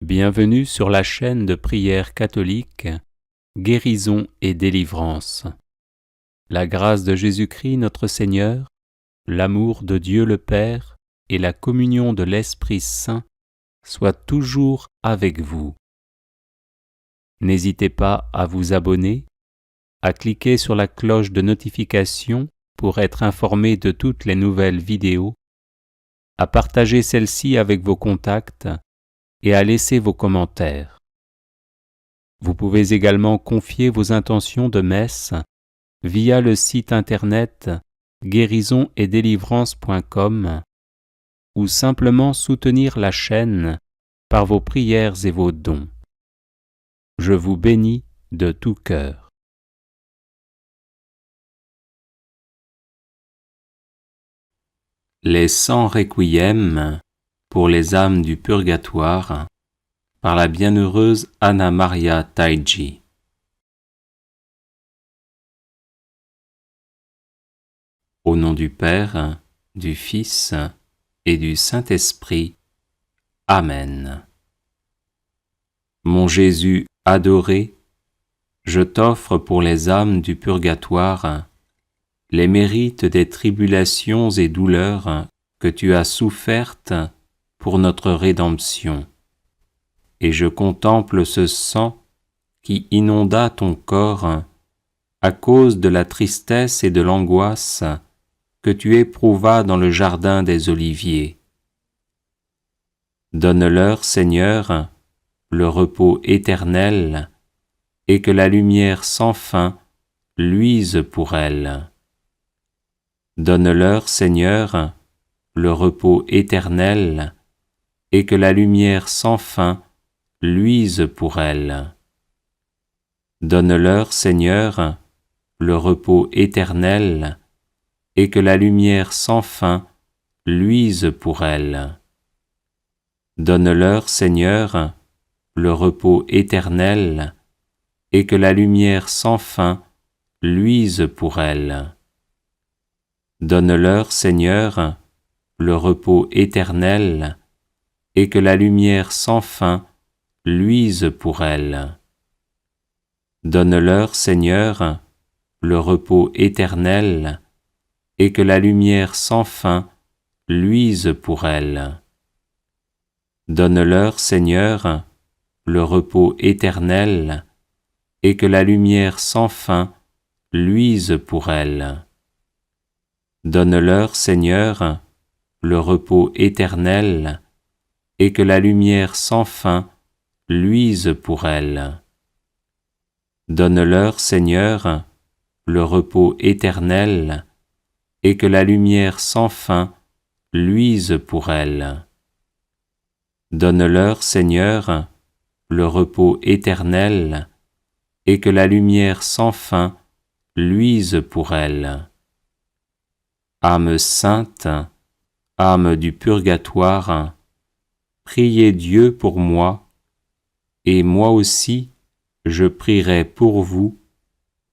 Bienvenue sur la chaîne de prière catholique, Guérison et délivrance. La grâce de Jésus-Christ notre Seigneur, l'amour de Dieu le Père et la communion de l'Esprit Saint soient toujours avec vous. N'hésitez pas à vous abonner, à cliquer sur la cloche de notification pour être informé de toutes les nouvelles vidéos, à partager celle-ci avec vos contacts et à laisser vos commentaires. Vous pouvez également confier vos intentions de messe via le site internet guérisonetdélivrance.com ou simplement soutenir la chaîne par vos prières et vos dons. Je vous bénis de tout cœur. Les 100 requiem pour les âmes du purgatoire par la bienheureuse Anna Maria Taigi. Au nom du Père, du Fils et du Saint-Esprit. Amen. Mon Jésus adoré, je t'offre pour les âmes du purgatoire les mérites des tribulations et douleurs que tu as souffertes pour notre rédemption. Et je contemple ce sang qui inonda ton corps à cause de la tristesse et de l'angoisse que tu éprouvas dans le jardin des Oliviers. Donne-leur, Seigneur, le repos éternel, et que la lumière sans fin luise pour elles. Donne-leur, Seigneur, le repos éternel, et que la lumière sans fin luise pour elles. Donne-leur, Seigneur, le repos éternel, et que la lumière sans fin luise pour elles. Donne-leur, Seigneur, le repos éternel, et que la lumière sans fin luise pour elles. Donne-leur, Seigneur, le repos éternel, et que la lumière sans fin luise pour elles. Donne-leur, Seigneur, le repos éternel, et que la lumière sans fin luise pour elles. Donne-leur, Seigneur, le repos éternel, et que la lumière sans fin luise pour elles. Donne-leur, Seigneur, le repos éternel, et que la lumière sans fin luise pour elles. Donne-leur, Seigneur, le repos éternel, et que la lumière sans fin luise pour elles. Donne-leur, Seigneur, le repos éternel, et que la lumière sans fin luise pour elles. Âme sainte, âme du purgatoire, priez Dieu pour moi, et moi aussi je prierai pour vous,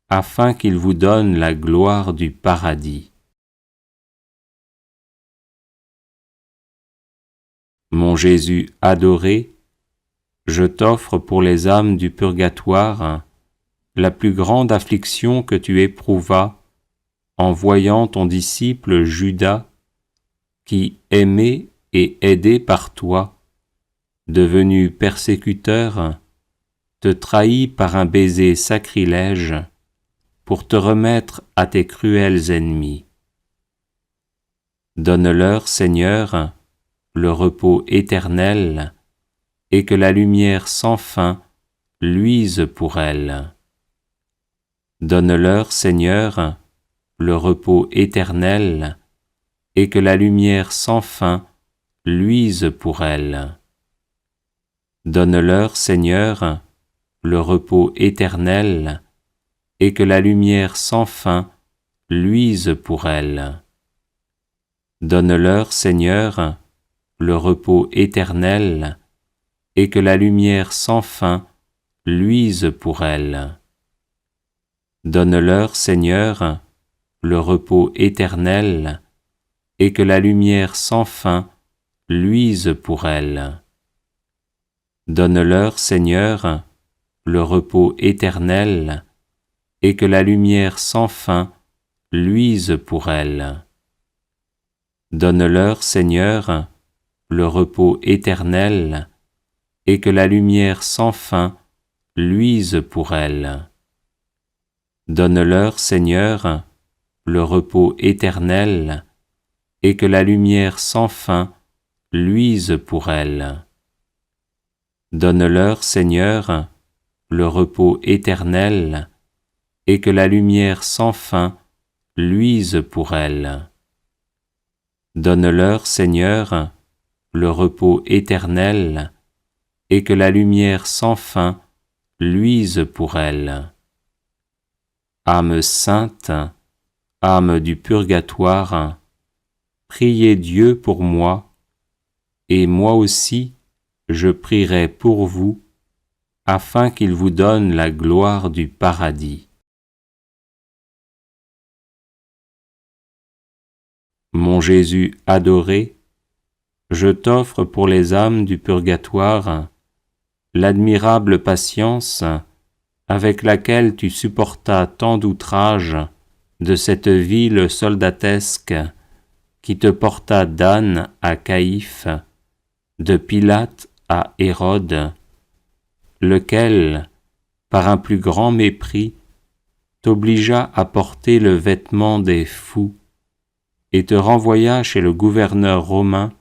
afin qu'il vous donne la gloire du paradis. Mon Jésus adoré, je t'offre pour les âmes du purgatoire la plus grande affliction que tu éprouvas en voyant ton disciple Judas, qui, aimé et aidé par toi, devenu persécuteur, te trahit par un baiser sacrilège pour te remettre à tes cruels ennemis. Donne-leur, Seigneur, le repos éternel, et que la lumière sans fin luise pour elles. Donne-leur, Seigneur, le repos éternel, et que la lumière sans fin luise pour elles. Donne-leur, Seigneur, le repos éternel, et que la lumière sans fin luise pour elles. Donne-leur, Seigneur, le repos éternel, et que la lumière sans fin luise pour elles. Donne-leur, Seigneur, le repos éternel, et que la lumière sans fin luise pour elles. Donne-leur, Seigneur, le repos éternel, et que la lumière sans fin luise pour elles. Donne-leur, Seigneur, le repos éternel, et que la lumière sans fin luise pour elles. Donne-leur, Seigneur, le repos éternel, et que la lumière sans fin luise pour elles. Donne-leur, Seigneur, le repos éternel, et que la lumière sans fin luise pour elles. Donne-leur, Seigneur, le repos éternel, et que la lumière sans fin luise pour elles. Âme sainte, âme du purgatoire, priez Dieu pour moi, et moi aussi je prierai pour vous, afin qu'il vous donne la gloire du paradis. Mon Jésus adoré, je t'offre pour les âmes du purgatoire l'admirable patience avec laquelle tu supportas tant d'outrages de cette ville soldatesque qui te porta d'Anne à Caïphe, de Pilate à Hérode, lequel, par un plus grand mépris, t'obligea à porter le vêtement des fous et te renvoya chez le gouverneur romain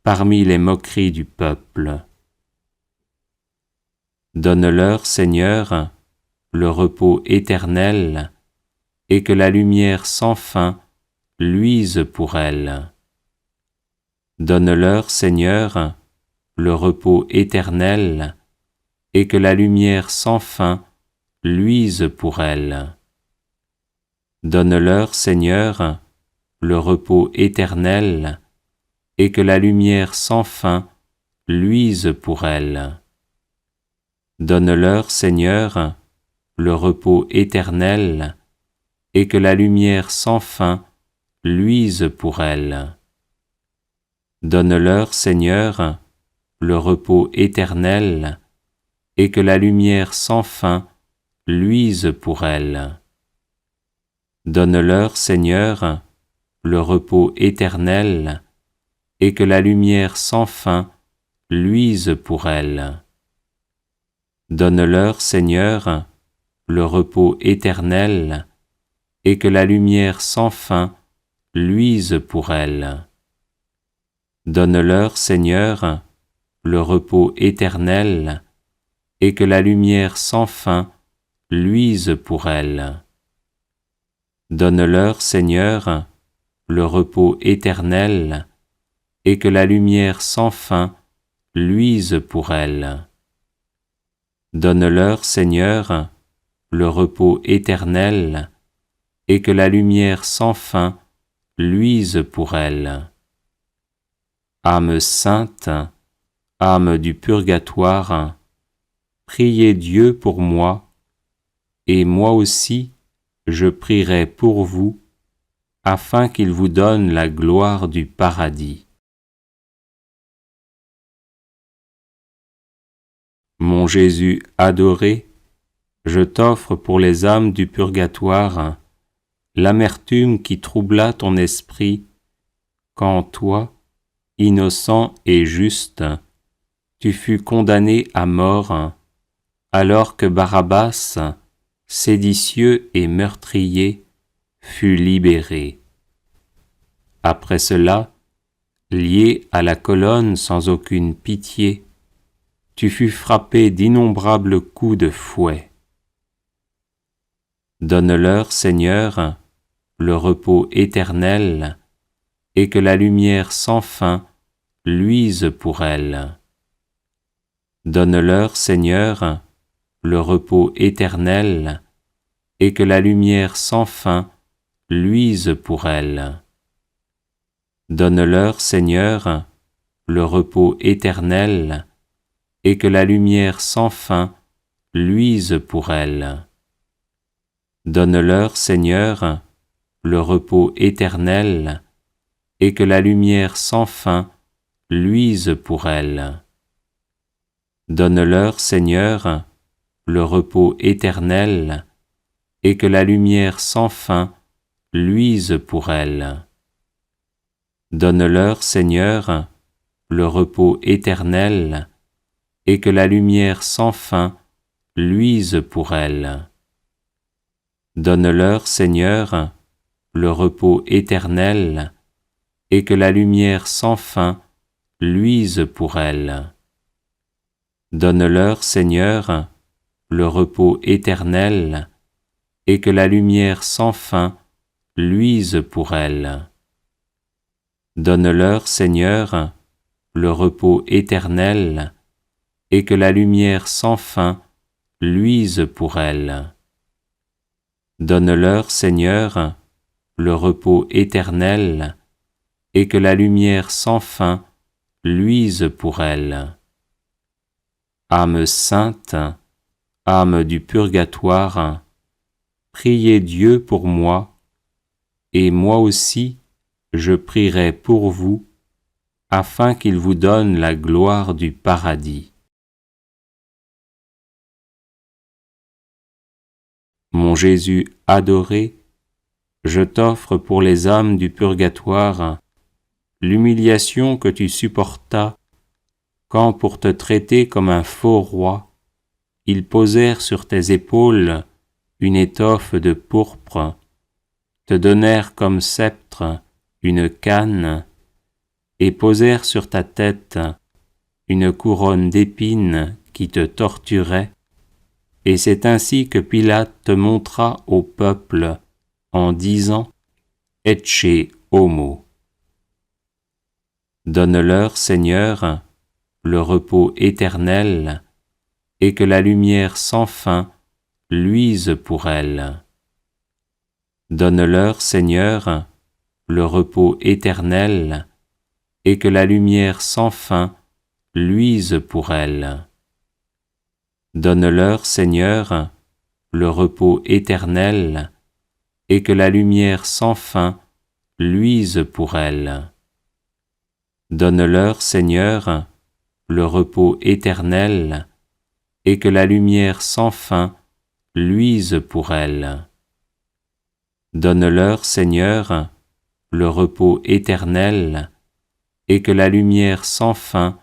parmi les moqueries du peuple. Donne-leur, Seigneur, le repos éternel, et que la lumière sans fin luise pour elles. Donne-leur, Seigneur, le repos éternel, et que la lumière sans fin luise pour elles. Donne-leur, Seigneur, le repos éternel, et que la lumière sans fin luise pour elles. Donne-leur, Seigneur, le repos éternel, et que la lumière sans fin luise pour elles. Donne-leur, Seigneur, le repos éternel, et que la lumière sans fin luise pour elles. Donne-leur, Seigneur, le repos éternel, et que la lumière sans fin luise pour elles. Donne-leur, Seigneur, le repos éternel, et que la lumière sans fin luise pour elles. Donne-leur, Seigneur, le repos éternel, et que la lumière sans fin luise pour elles. Donne-leur, Seigneur, le repos éternel, et que la lumière sans fin luise pour elles. Donne-leur, Seigneur, le repos éternel, et que la lumière sans fin luise pour elles. Âme sainte, âme du purgatoire, priez Dieu pour moi, et moi aussi je prierai pour vous, afin qu'il vous donne la gloire du paradis. Mon Jésus adoré, je t'offre pour les âmes du purgatoire l'amertume qui troubla ton esprit quand toi, innocent et juste, tu fus condamné à mort, alors que Barabbas, séditieux et meurtrier, fut libéré. Après cela, lié à la colonne sans aucune pitié, tu fus frappé d'innombrables coups de fouet. Donne-leur, Seigneur, le repos éternel, et que la lumière sans fin luise pour elles. Donne-leur, Seigneur, le repos éternel, et que la lumière sans fin luise pour elles. Donne-leur, Seigneur, le repos éternel, et que la lumière sans fin luise pour elles. Donne-leur, Seigneur, le repos éternel, et que la lumière sans fin luise pour elles. Donne-leur, Seigneur, le repos éternel, et que la lumière sans fin luise pour elles. Donne-leur, Seigneur, le repos éternel, et que la lumière sans fin luise pour elles. Donne-leur, Seigneur, le repos éternel, et que la lumière sans fin luise pour elles. Donne-leur, Seigneur, le repos éternel, et que la lumière sans fin luise pour elles. Donne-leur, Seigneur, le repos éternel, et que la lumière sans fin luise pour elles. Donne-leur, Seigneur, le repos éternel, et que la lumière sans fin luise pour elles. Âme sainte, âme du purgatoire, priez Dieu pour moi, et moi aussi je prierai pour vous, afin qu'il vous donne la gloire du paradis. Mon Jésus adoré, je t'offre pour les âmes du purgatoire l'humiliation que tu supportas quand, pour te traiter comme un faux roi, ils posèrent sur tes épaules une étoffe de pourpre, te donnèrent comme sceptre une canne, et posèrent sur ta tête une couronne d'épines qui te torturait, et c'est ainsi que Pilate te montra au peuple en disant « Ecce homo ». Donne-leur, Seigneur, le repos éternel, et que la lumière sans fin luise pour elles. Donne-leur, Seigneur, le repos éternel, et que la lumière sans fin luise pour elles. Donne-leur, Seigneur, le repos éternel, et que la lumière sans fin luise pour elles. Donne-leur, Seigneur, le repos éternel, et que la lumière sans fin luise pour elles. Donne-leur, Seigneur, le repos éternel, et que la lumière sans fin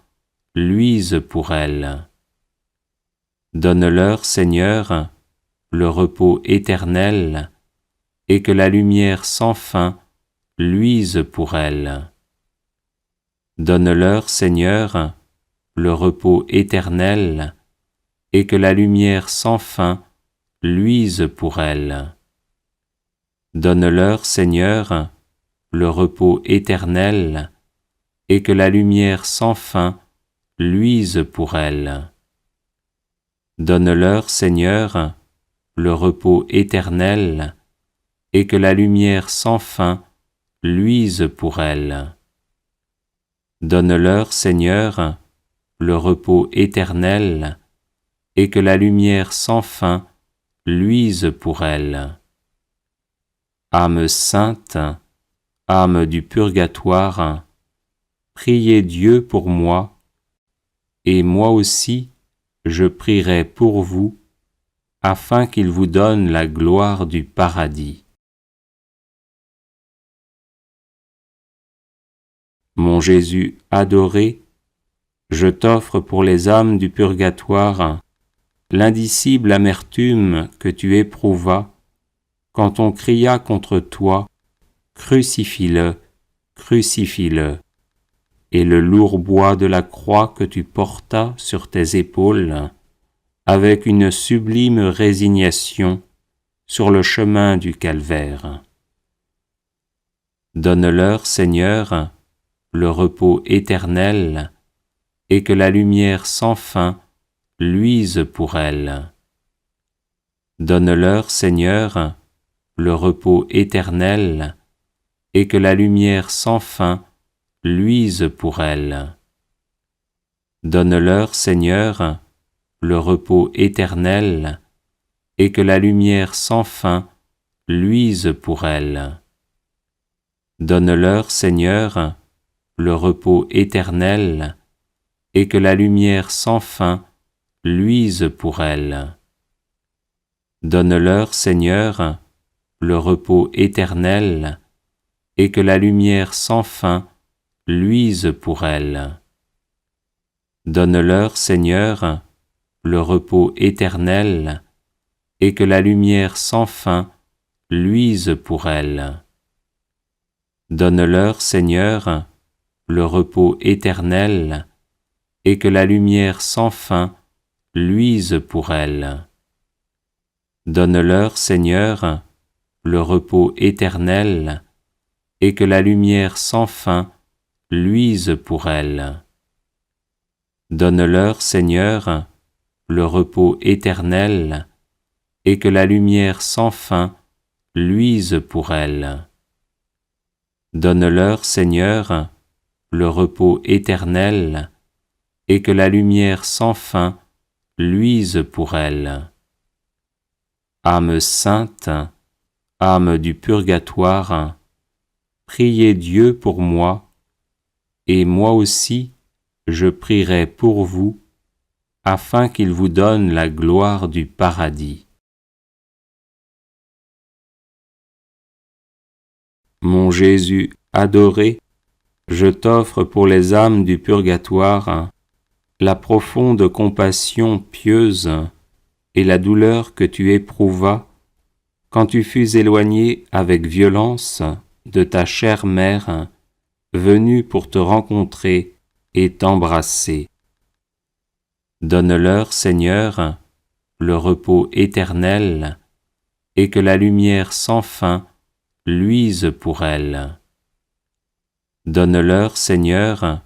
luise pour elles. Donne-leur, Seigneur, le repos éternel, et que la lumière sans fin luise pour elles. Donne-leur, Seigneur, le repos éternel, et que la lumière sans fin luise pour elles. Donne-leur, Seigneur, le repos éternel, et que la lumière sans fin luise pour elles. Donne-leur, Seigneur, le repos éternel, et que la lumière sans fin luise pour elles. Donne-leur, Seigneur, le repos éternel, et que la lumière sans fin luise pour elles. Âme sainte, âme du purgatoire, priez Dieu pour moi, et moi aussi je prierai pour vous, afin qu'il vous donne la gloire du paradis. Mon Jésus adoré, je t'offre pour les âmes du purgatoire l'indicible amertume que tu éprouvas quand on cria contre toi « Crucifie-le, crucifie-le » et le lourd bois de la croix que tu portas sur tes épaules avec une sublime résignation sur le chemin du calvaire. Donne-leur, Seigneur, le repos éternel, et que la lumière sans fin luise pour elles. Donne-leur, Seigneur, le repos éternel, et que la lumière sans fin luise pour elles. Donne-leur, Seigneur, le repos éternel, et que la lumière sans fin luise pour elles. Donne-leur, Seigneur, le repos éternel, et que la lumière sans fin luise pour elles. Donne-leur, Seigneur, le repos éternel, et que la lumière sans fin luise pour elles. Donne-leur, Seigneur, le repos éternel, et que la lumière sans fin luise pour elles. Donne-leur, Seigneur, le repos éternel, et que la lumière sans fin luise pour elles. Donne-leur, Seigneur, le repos éternel, et que la lumière sans fin luise pour elles. Donne-leur, Seigneur, le repos éternel, et que la lumière sans fin luise pour elles. Donne-leur, Seigneur, le repos éternel, et que la lumière sans fin luise pour elles. Âme sainte, âme du purgatoire, priez Dieu pour moi, et moi aussi je prierai pour vous, afin qu'il vous donne la gloire du paradis. Mon Jésus adoré, je t'offre pour les âmes du purgatoire la profonde compassion pieuse et la douleur que tu éprouvas quand tu fus éloigné avec violence de ta chère mère, venue pour te rencontrer et t'embrasser. Donne-leur, Seigneur, le repos éternel, et que la lumière sans fin luise pour elles. Donne-leur, Seigneur,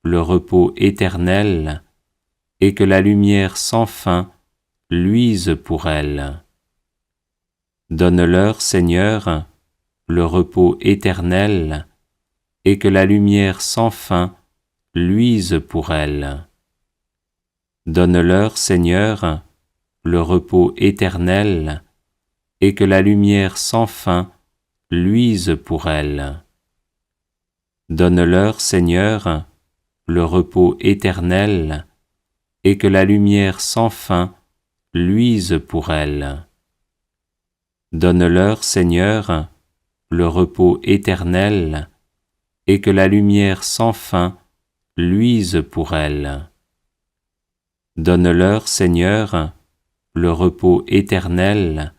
le repos éternel, et que la lumière sans fin luise pour elles. Donne-leur, Seigneur, le repos éternel, et que la lumière sans fin luise pour elles. Donne-leur, Seigneur, le repos éternel, et que la lumière sans fin luise pour elles. Donne-leur, Seigneur, le repos éternel, et que la lumière sans fin luise pour elles. Donne-leur, Seigneur, le repos éternel, et que la lumière sans fin luise pour elles. Donne-leur, Seigneur, le repos éternel,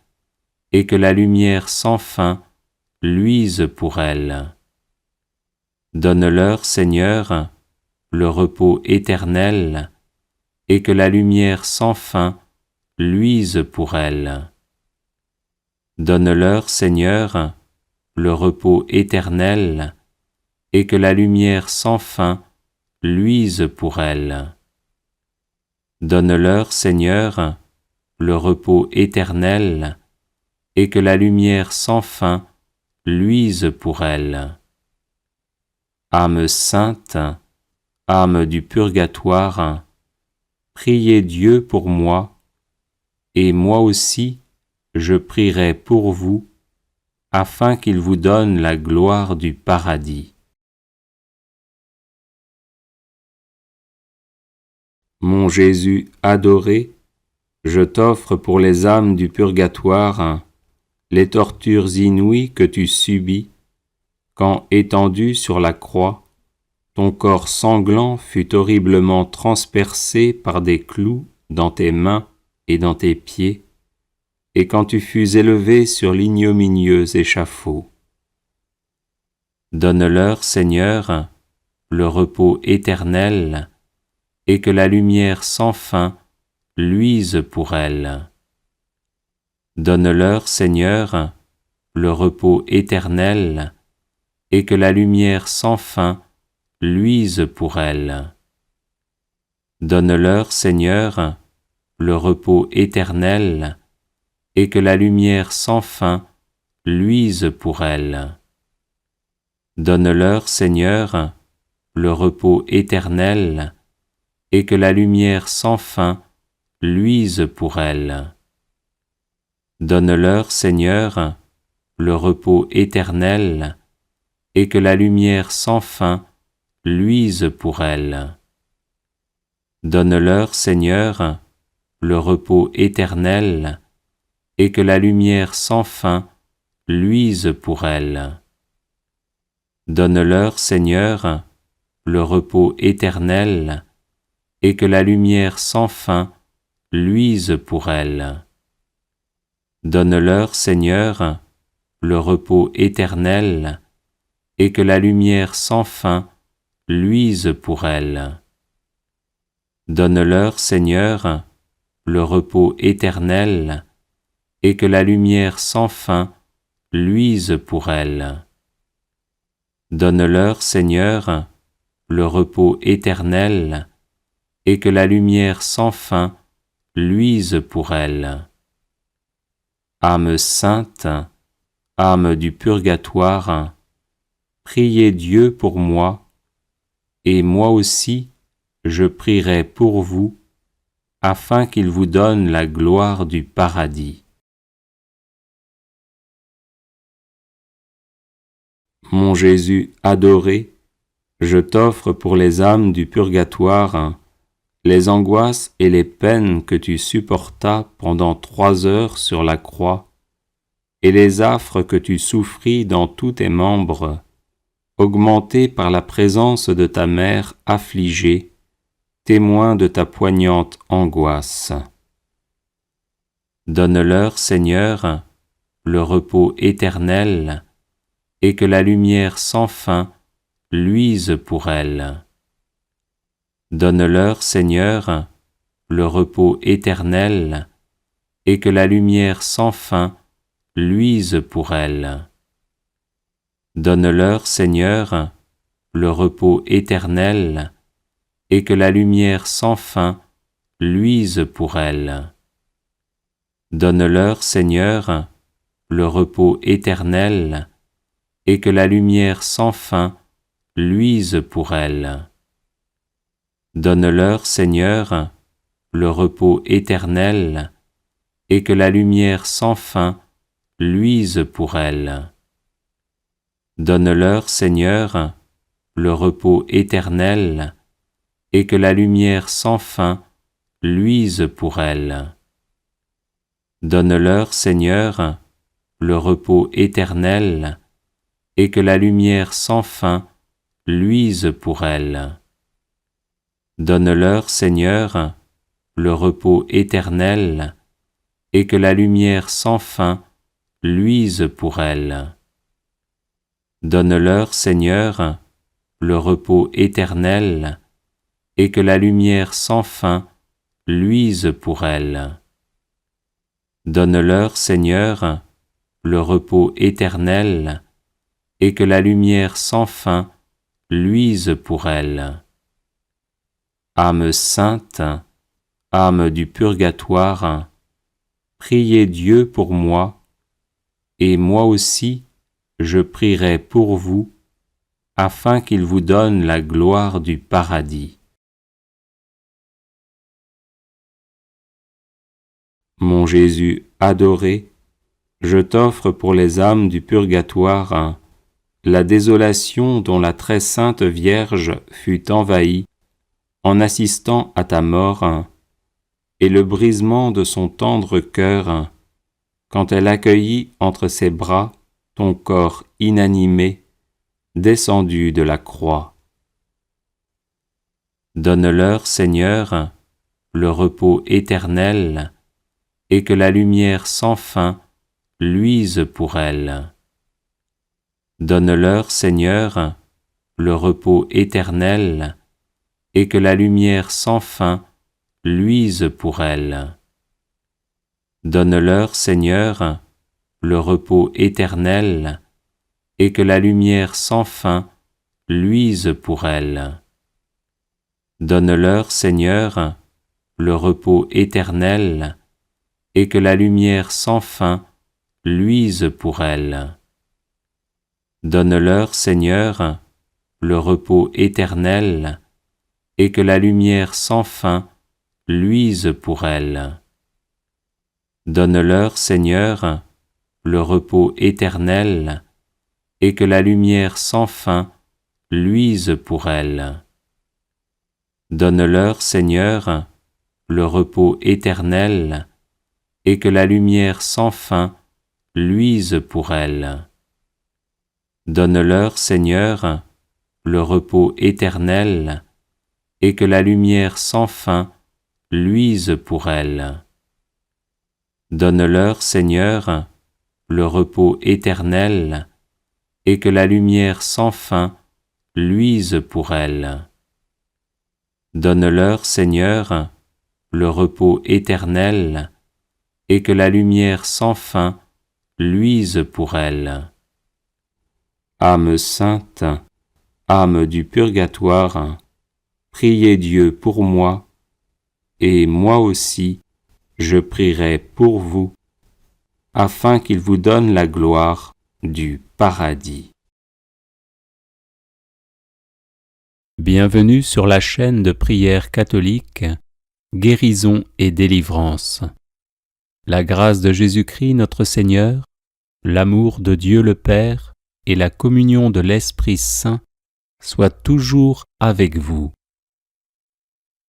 et que la lumière sans fin luise pour elles. Donne-leur, Seigneur, le repos éternel, et que la lumière sans fin luise pour elles. Donne-leur, Seigneur, le repos éternel, et que la lumière sans fin luise pour elles. Donne-leur, Seigneur, le repos éternel, et que la lumière sans fin luise pour elles. Âme sainte, âme du purgatoire, priez Dieu pour moi, et moi aussi je prierai pour vous, afin qu'il vous donne la gloire du paradis. Mon Jésus adoré, je t'offre pour les âmes du purgatoire les tortures inouïes que tu subis, quand étendu sur la croix, ton corps sanglant fut horriblement transpercé par des clous dans tes mains et dans tes pieds, et quand tu fus élevé sur l'ignominieux échafaud. Donne-leur, Seigneur, le repos éternel, et que la lumière sans fin luise pour elles. Donne-leur, Seigneur, le repos éternel, et que la lumière sans fin luise pour elles. Donne-leur, Seigneur, le repos éternel, et que la lumière sans fin luise pour elles. Donne-leur, Seigneur, le repos éternel, et que la lumière sans fin luise pour elles. Donne-leur, Seigneur, le repos éternel, et que la lumière sans fin luise pour elles. Donne-leur, Seigneur, le repos éternel, et que la lumière sans fin luise pour elles. Donne-leur, Seigneur, le repos éternel, et que la lumière sans fin luise pour elles. Donne-leur, Seigneur, le repos éternel, et que la lumière sans fin luise pour elles. Donne-leur, Seigneur, le repos éternel, et que la lumière sans fin luise pour elles. Donne-leur, Seigneur, le repos éternel, et que la lumière sans fin luise pour elles. Âme sainte, âme du purgatoire, priez Dieu pour moi, et moi aussi je prierai pour vous, afin qu'il vous donne la gloire du paradis. Mon Jésus adoré, je t'offre pour les âmes du purgatoire les angoisses et les peines que tu supportas pendant 3 heures sur la croix, et les affres que tu souffris dans tous tes membres, augmentés par la présence de ta mère affligée, témoin de ta poignante angoisse. Donne-leur, Seigneur, le repos éternel, et que la lumière sans fin luise pour elles. Donne-leur, Seigneur, le repos éternel, et que la lumière sans fin luise pour elles. Donne-leur, Seigneur, le repos éternel, et que la lumière sans fin luise pour elles. Donne-leur, Seigneur, le repos éternel, et que la lumière sans fin luise pour elles. Donne-leur, Seigneur, le repos éternel, et que la lumière sans fin luise pour elles. Donne-leur, Seigneur, le repos éternel, et que la lumière sans fin luise pour elles. Donne-leur, Seigneur, le repos éternel, et que la lumière sans fin luise pour elles. Donne-leur, Seigneur, le repos éternel, et que la lumière sans fin luise pour elles. Donne-leur, Seigneur, le repos éternel, et que la lumière sans fin luise pour elles. Donne-leur, Seigneur, le repos éternel, et que la lumière sans fin luise pour elles. Âme sainte, âme du purgatoire, priez Dieu pour moi, et moi aussi je prierai pour vous, afin qu'il vous donne la gloire du paradis. Mon Jésus adoré, je t'offre pour les âmes du purgatoire la désolation dont la très sainte Vierge fut envahie en assistant à ta mort, et le brisement de son tendre cœur quand elle accueillit entre ses bras ton corps inanimé descendu de la croix. Donne-leur, Seigneur, le repos éternel, et que la lumière sans fin luise pour elles. Donne-leur, Seigneur, le repos éternel, et que la lumière sans fin luise pour elles. Donne-leur, Seigneur, le repos éternel, et que la lumière sans fin luise pour elles. Donne-leur, Seigneur, le repos éternel, et que la lumière sans fin luise pour elles. Donne-leur, Seigneur, le repos éternel, et que la lumière sans fin luise pour elles. Donne-leur, Seigneur, le repos éternel, et que la lumière sans fin luise pour elles. Donne-leur, Seigneur, le repos éternel, et que la lumière sans fin luise pour elles. Donne-leur, Seigneur, le repos éternel, et que la lumière sans fin luise pour elles. Donne-leur, Seigneur, le repos éternel, et que la lumière sans fin luise pour elles. Donne-leur, Seigneur, le repos éternel, et que la lumière sans fin luise pour elles. Âme sainte, âme du purgatoire, priez Dieu pour moi, et moi aussi, je prierai pour vous, afin qu'il vous donne la gloire du paradis. Bienvenue sur la chaîne de prière catholique, Guérison et délivrance. La grâce de Jésus-Christ notre Seigneur, l'amour de Dieu le Père et la communion de l'Esprit Saint soient toujours avec vous.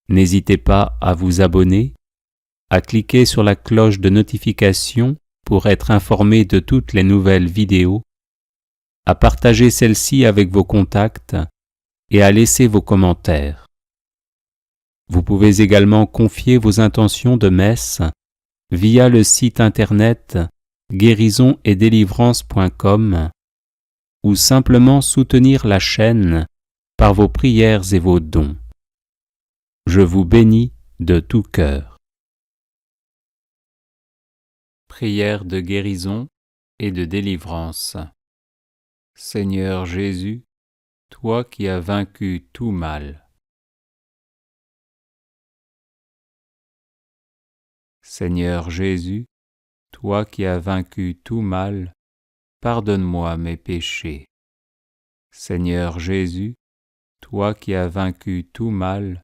N'hésitez pas à vous abonner, à cliquer sur la cloche de notification pour être informé de toutes les nouvelles vidéos, à partager celle-ci avec vos contacts et à laisser vos commentaires. Vous pouvez également confier vos intentions de messe via le site internet guérisonetdélivrance.com ou simplement soutenir la chaîne par vos prières et vos dons. Je vous bénis de tout cœur. Prière de guérison et de délivrance. Seigneur Jésus, toi qui as vaincu tout mal. Seigneur Jésus, toi qui as vaincu tout mal, pardonne-moi mes péchés. Seigneur Jésus, toi qui as vaincu tout mal,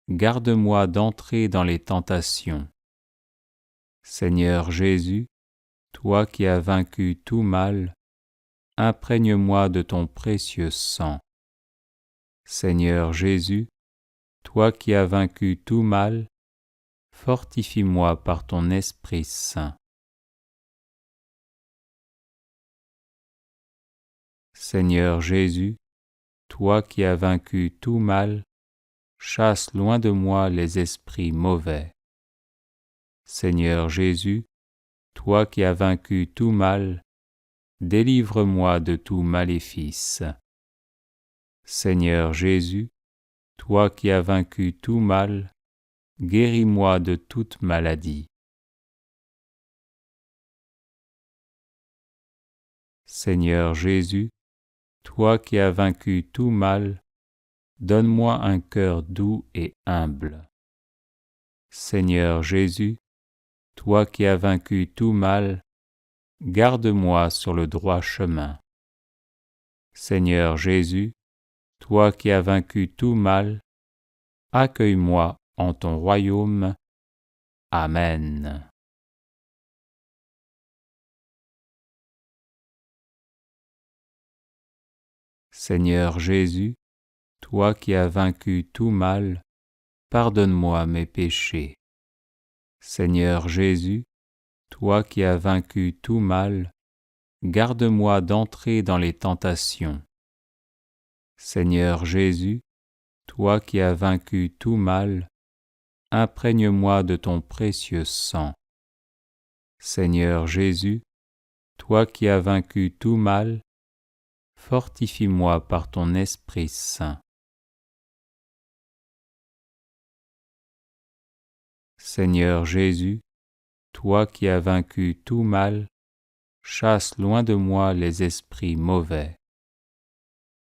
garde-moi d'entrer dans les tentations. Seigneur Jésus, toi qui as vaincu tout mal, imprègne-moi de ton précieux sang. Seigneur Jésus, toi qui as vaincu tout mal, fortifie-moi par ton Esprit Saint. Seigneur Jésus, toi qui as vaincu tout mal, chasse loin de moi les esprits mauvais. Seigneur Jésus, toi qui as vaincu tout mal, délivre-moi de tout maléfice. Seigneur Jésus, toi qui as vaincu tout mal, guéris-moi de toute maladie. Seigneur Jésus, toi qui as vaincu tout mal, donne-moi un cœur doux et humble. Seigneur Jésus, toi qui as vaincu tout mal, garde-moi sur le droit chemin. Seigneur Jésus, toi qui as vaincu tout mal, accueille-moi en ton royaume. Amen. Seigneur Jésus, toi qui as vaincu tout mal, pardonne-moi mes péchés. Seigneur Jésus, toi qui as vaincu tout mal, garde-moi d'entrer dans les tentations. Seigneur Jésus, toi qui as vaincu tout mal, imprègne-moi de ton précieux sang. Seigneur Jésus, toi qui as vaincu tout mal, fortifie-moi par ton Esprit Saint. Seigneur Jésus, toi qui as vaincu tout mal, chasse loin de moi les esprits mauvais.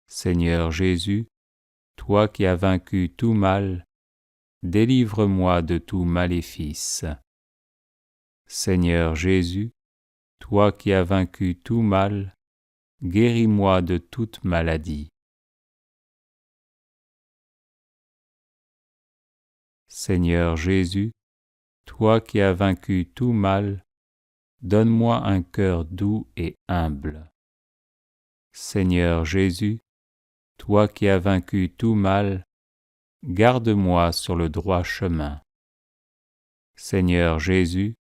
Seigneur Jésus, toi qui as vaincu tout mal, délivre-moi de tout maléfice. Seigneur Jésus, toi qui as vaincu tout mal, guéris-moi de toute maladie. Seigneur Jésus, toi qui as vaincu tout mal, donne-moi un cœur doux et humble. Seigneur Jésus, toi qui as vaincu tout mal, garde-moi sur le droit chemin. Seigneur Jésus,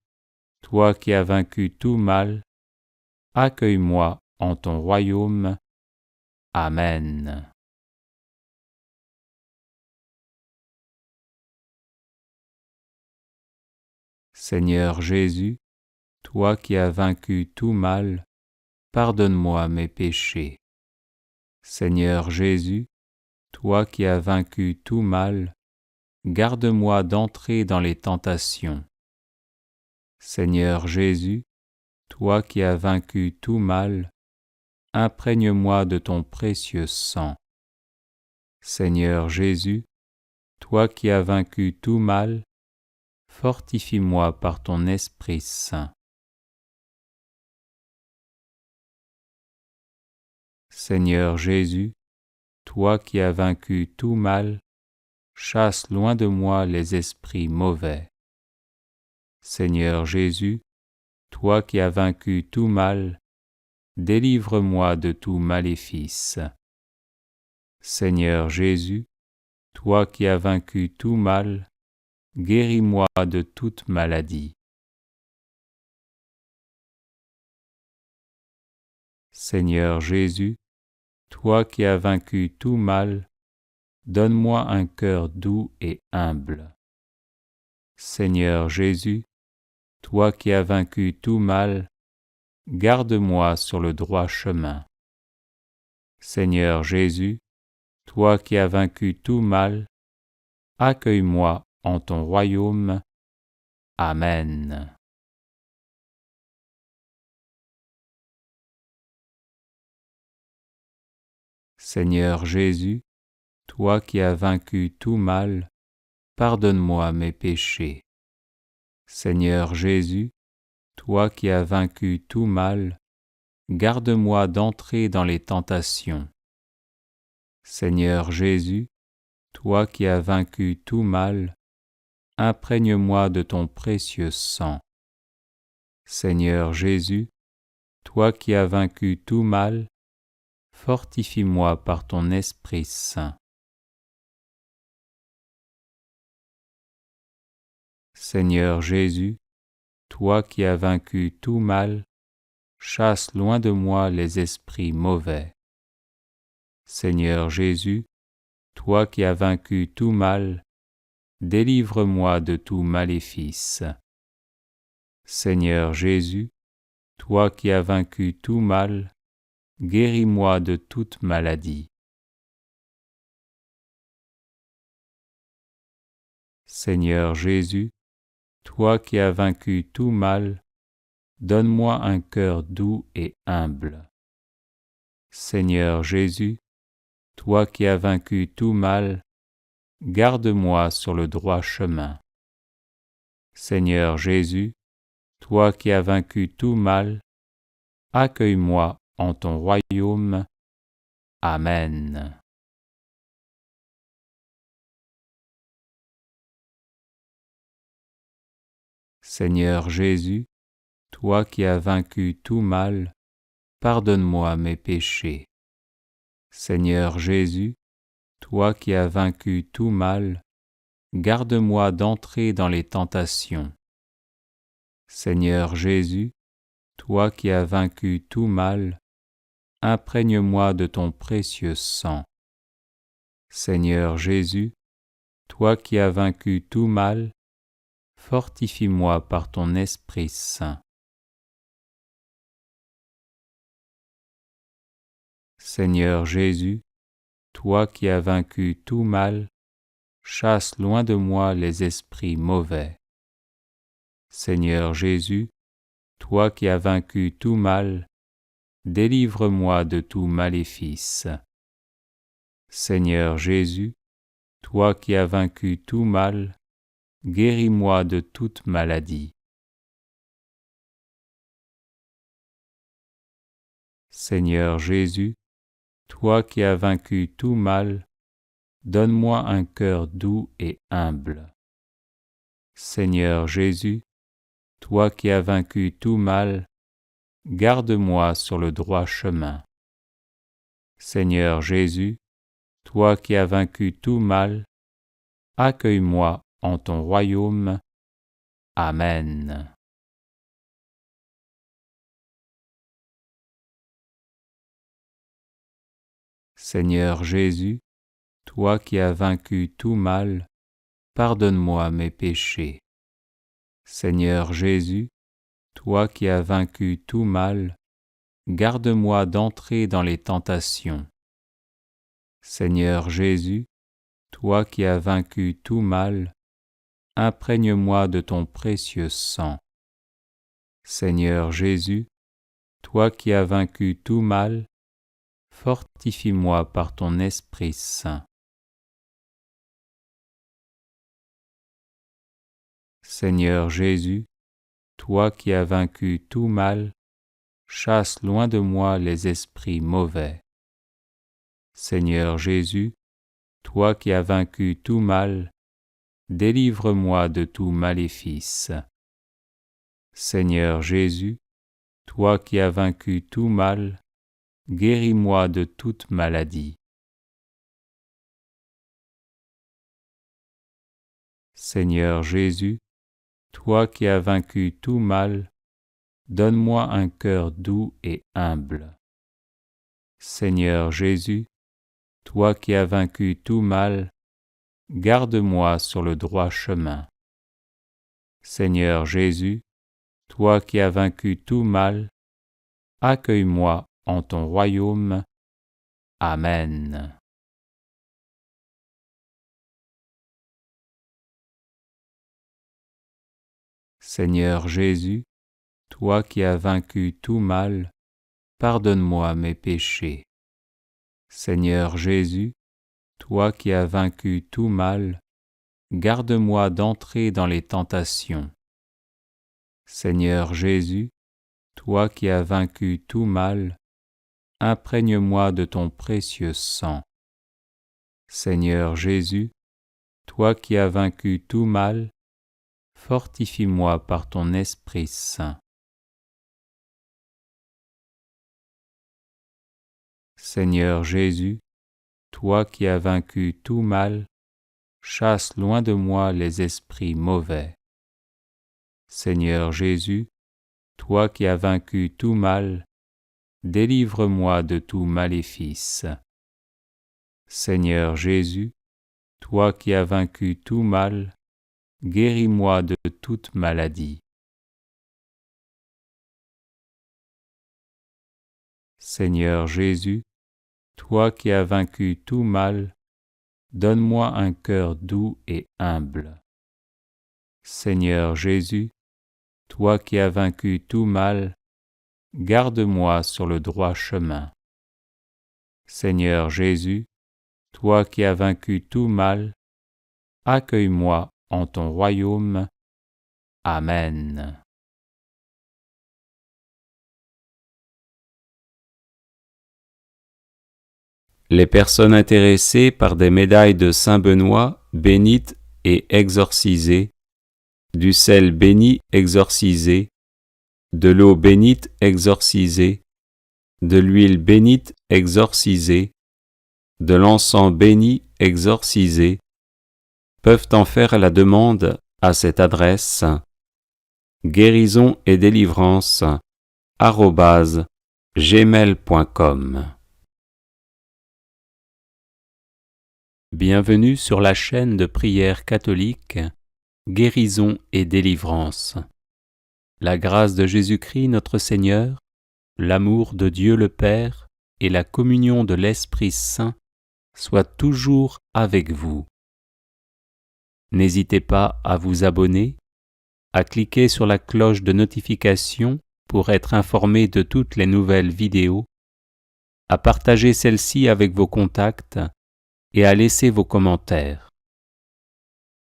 toi qui as vaincu tout mal, accueille-moi en ton royaume. Amen. Seigneur Jésus, toi qui as vaincu tout mal, pardonne-moi mes péchés. Seigneur Jésus, toi qui as vaincu tout mal, garde-moi d'entrer dans les tentations. Seigneur Jésus, toi qui as vaincu tout mal, imprègne-moi de ton précieux sang. Seigneur Jésus, toi qui as vaincu tout mal, fortifie-moi par ton Esprit Saint. Seigneur Jésus, toi qui as vaincu tout mal, chasse loin de moi les esprits mauvais. Seigneur Jésus, toi qui as vaincu tout mal, délivre-moi de tout maléfice. Seigneur Jésus, toi qui as vaincu tout mal, guéris-moi de toute maladie. Seigneur Jésus, toi qui as vaincu tout mal, donne-moi un cœur doux et humble. Seigneur Jésus, toi qui as vaincu tout mal, garde-moi sur le droit chemin. Seigneur Jésus, toi qui as vaincu tout mal, accueille-moi en ton royaume. Amen. Seigneur Jésus, toi qui as vaincu tout mal, pardonne-moi mes péchés. Seigneur Jésus, toi qui as vaincu tout mal, garde-moi d'entrer dans les tentations. Seigneur Jésus, toi qui as vaincu tout mal, imprègne-moi de ton précieux sang. Seigneur Jésus, toi qui as vaincu tout mal, fortifie-moi par ton Esprit Saint. Seigneur Jésus, toi qui as vaincu tout mal, chasse loin de moi les esprits mauvais. Seigneur Jésus, toi qui as vaincu tout mal, délivre-moi de tout maléfice. Seigneur Jésus, toi qui as vaincu tout mal, guéris-moi de toute maladie. Seigneur Jésus, toi qui as vaincu tout mal, donne-moi un cœur doux et humble. Seigneur Jésus, toi qui as vaincu tout mal, garde-moi sur le droit chemin. Seigneur Jésus, toi qui as vaincu tout mal, accueille-moi en ton royaume. Amen. Seigneur Jésus, toi qui as vaincu tout mal, pardonne-moi mes péchés. Seigneur Jésus, toi qui as vaincu tout mal, garde-moi d'entrer dans les tentations. Seigneur Jésus, toi qui as vaincu tout mal, imprègne-moi de ton précieux sang. Seigneur Jésus, toi qui as vaincu tout mal, fortifie-moi par ton Esprit Saint. Seigneur Jésus, toi qui as vaincu tout mal, chasse loin de moi les esprits mauvais. Seigneur Jésus, toi qui as vaincu tout mal, délivre-moi de tout maléfice. Seigneur Jésus, toi qui as vaincu tout mal, guéris-moi de toute maladie. Seigneur Jésus, toi qui as vaincu tout mal, donne-moi un cœur doux et humble. Seigneur Jésus, toi qui as vaincu tout mal, garde-moi sur le droit chemin. Seigneur Jésus, toi qui as vaincu tout mal, accueille-moi en ton royaume. Amen. Seigneur Jésus, toi qui as vaincu tout mal, pardonne-moi mes péchés. Seigneur Jésus, toi qui as vaincu tout mal, garde-moi d'entrer dans les tentations. Seigneur Jésus, toi qui as vaincu tout mal, imprègne-moi de ton précieux sang. Seigneur Jésus, toi qui as vaincu tout mal, fortifie-moi par ton Esprit Saint. Seigneur Jésus, toi qui as vaincu tout mal, chasse loin de moi les esprits mauvais. Seigneur Jésus, toi qui as vaincu tout mal, délivre-moi de tout maléfice. Seigneur Jésus, toi qui as vaincu tout mal, guéris-moi de toute maladie. Seigneur Jésus, toi qui as vaincu tout mal, donne-moi un cœur doux et humble. Seigneur Jésus, toi qui as vaincu tout mal, garde-moi sur le droit chemin. Seigneur Jésus, toi qui as vaincu tout mal, accueille-moi en ton royaume. Amen. Seigneur Jésus, toi qui as vaincu tout mal, pardonne-moi mes péchés. Seigneur Jésus, toi qui as vaincu tout mal, garde-moi d'entrer dans les tentations. Seigneur Jésus, toi qui as vaincu tout mal, imprègne-moi de ton précieux sang. Seigneur Jésus, toi qui as vaincu tout mal, fortifie-moi par ton Esprit Saint. Seigneur Jésus, toi qui as vaincu tout mal, chasse loin de moi les esprits mauvais. Seigneur Jésus, toi qui as vaincu tout mal, délivre-moi de tout maléfice. Seigneur Jésus, toi qui as vaincu tout mal, guéris-moi de toute maladie. Seigneur Jésus, toi qui as vaincu tout mal, donne-moi un cœur doux et humble. Seigneur Jésus, toi qui as vaincu tout mal, garde-moi sur le droit chemin. Seigneur Jésus, toi qui as vaincu tout mal, accueille-moi en ton royaume. Amen. Les personnes intéressées par des médailles de Saint-Benoît bénites et exorcisées, du sel béni exorcisé, de l'eau bénite exorcisée, de l'huile bénite exorcisée, de l'encens béni exorcisé, peuvent en faire la demande à cette adresse guérisonetdélivrance@gmail.com. Bienvenue sur la chaîne de prière catholique Guérison et délivrance. La grâce de Jésus-Christ notre Seigneur, l'amour de Dieu le Père et la communion de l'Esprit Saint soient toujours avec vous. N'hésitez pas à vous abonner, à cliquer sur la cloche de notification pour être informé de toutes les nouvelles vidéos, à partager celle-ci avec vos contacts et à laisser vos commentaires.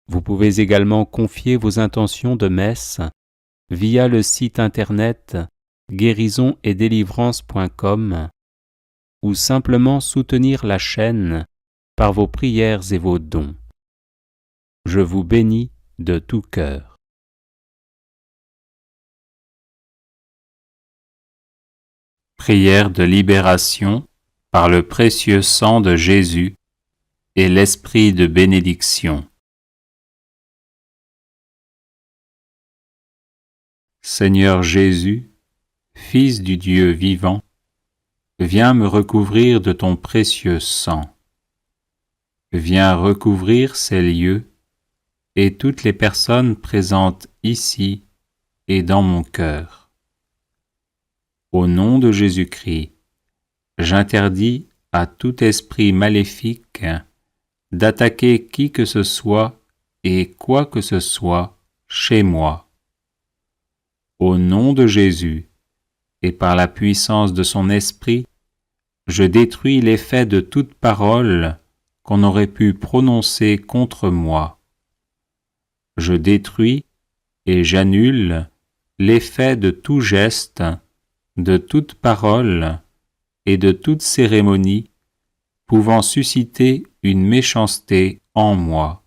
Vous pouvez également confier vos intentions de messe via le site internet guérisonetdélivrance.com ou simplement soutenir la chaîne par vos prières et vos dons. Je vous bénis de tout cœur. Prière de libération par le précieux sang de Jésus et l'esprit de bénédiction. Seigneur Jésus, Fils du Dieu vivant, viens me recouvrir de ton précieux sang. Viens recouvrir ces lieux et toutes les personnes présentes ici et dans mon cœur. Au nom de Jésus-Christ, j'interdis à tout esprit maléfique d'attaquer qui que ce soit et quoi que ce soit chez moi. Au nom de Jésus, et par la puissance de son esprit, je détruis l'effet de toute parole qu'on aurait pu prononcer contre moi. Je détruis et j'annule l'effet de tout geste, de toute parole et de toute cérémonie pouvant susciter une méchanceté en moi.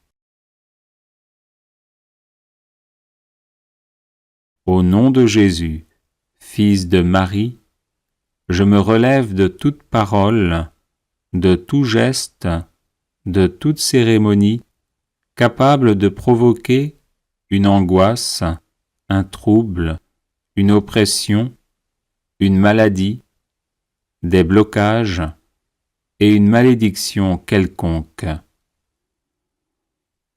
Au nom de Jésus, Fils de Marie, je me relève de toute parole, de tout geste, de toute cérémonie capable de provoquer une angoisse, un trouble, une oppression, une maladie, des blocages et une malédiction quelconque.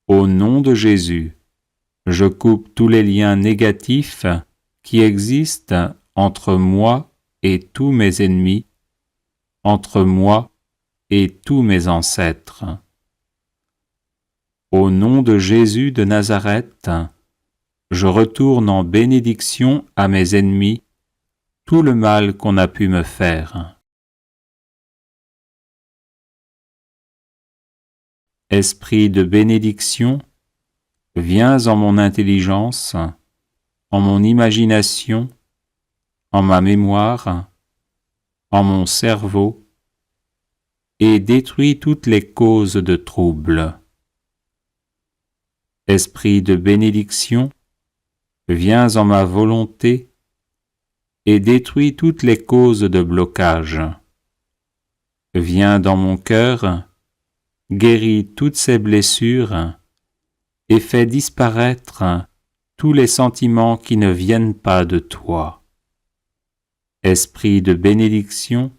Au nom de Jésus, je coupe tous les liens négatifs qui existent entre moi et tous mes ennemis, entre moi et tous mes ancêtres. Au nom de Jésus de Nazareth, je retourne en bénédiction à mes ennemis tout le mal qu'on a pu me faire. Esprit de bénédiction, viens en mon intelligence, en mon imagination, en ma mémoire, en mon cerveau, et détruis toutes les causes de trouble. Esprit de bénédiction, viens en ma volonté et détruis toutes les causes de blocage. Viens dans mon cœur, guéris toutes ces blessures et fais disparaître tous les sentiments qui ne viennent pas de toi. Esprit de bénédiction,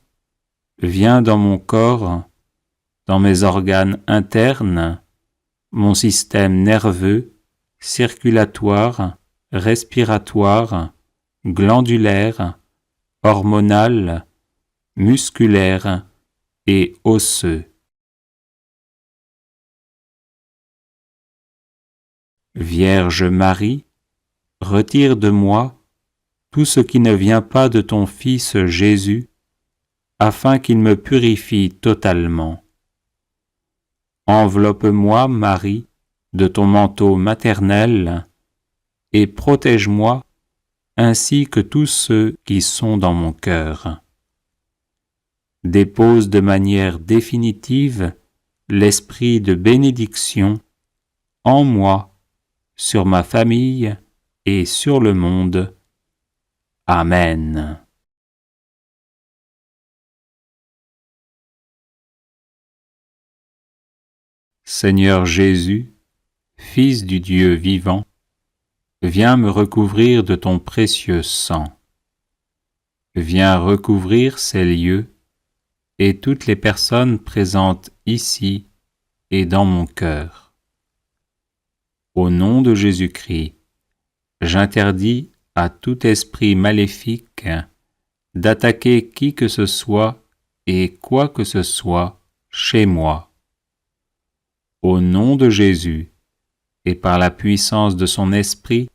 viens dans mon corps, dans mes organes internes, mon système nerveux, circulatoire, respiratoire, glandulaire, hormonal, musculaire et osseux. Vierge Marie, retire de moi tout ce qui ne vient pas de ton Fils Jésus, afin qu'il me purifie totalement. Enveloppe-moi, Marie, de ton manteau maternel, et protège-moi, ainsi que tous ceux qui sont dans mon cœur. Dépose de manière définitive l'esprit de bénédiction en moi, sur ma famille et sur le monde. Amen. Seigneur Jésus, Fils du Dieu vivant, viens me recouvrir de ton précieux sang. Viens recouvrir ces lieux et toutes les personnes présentes ici et dans mon cœur. Au nom de Jésus-Christ, j'interdis à tout esprit maléfique d'attaquer qui que ce soit et quoi que ce soit chez moi. Au nom de Jésus, et par la puissance de son esprit,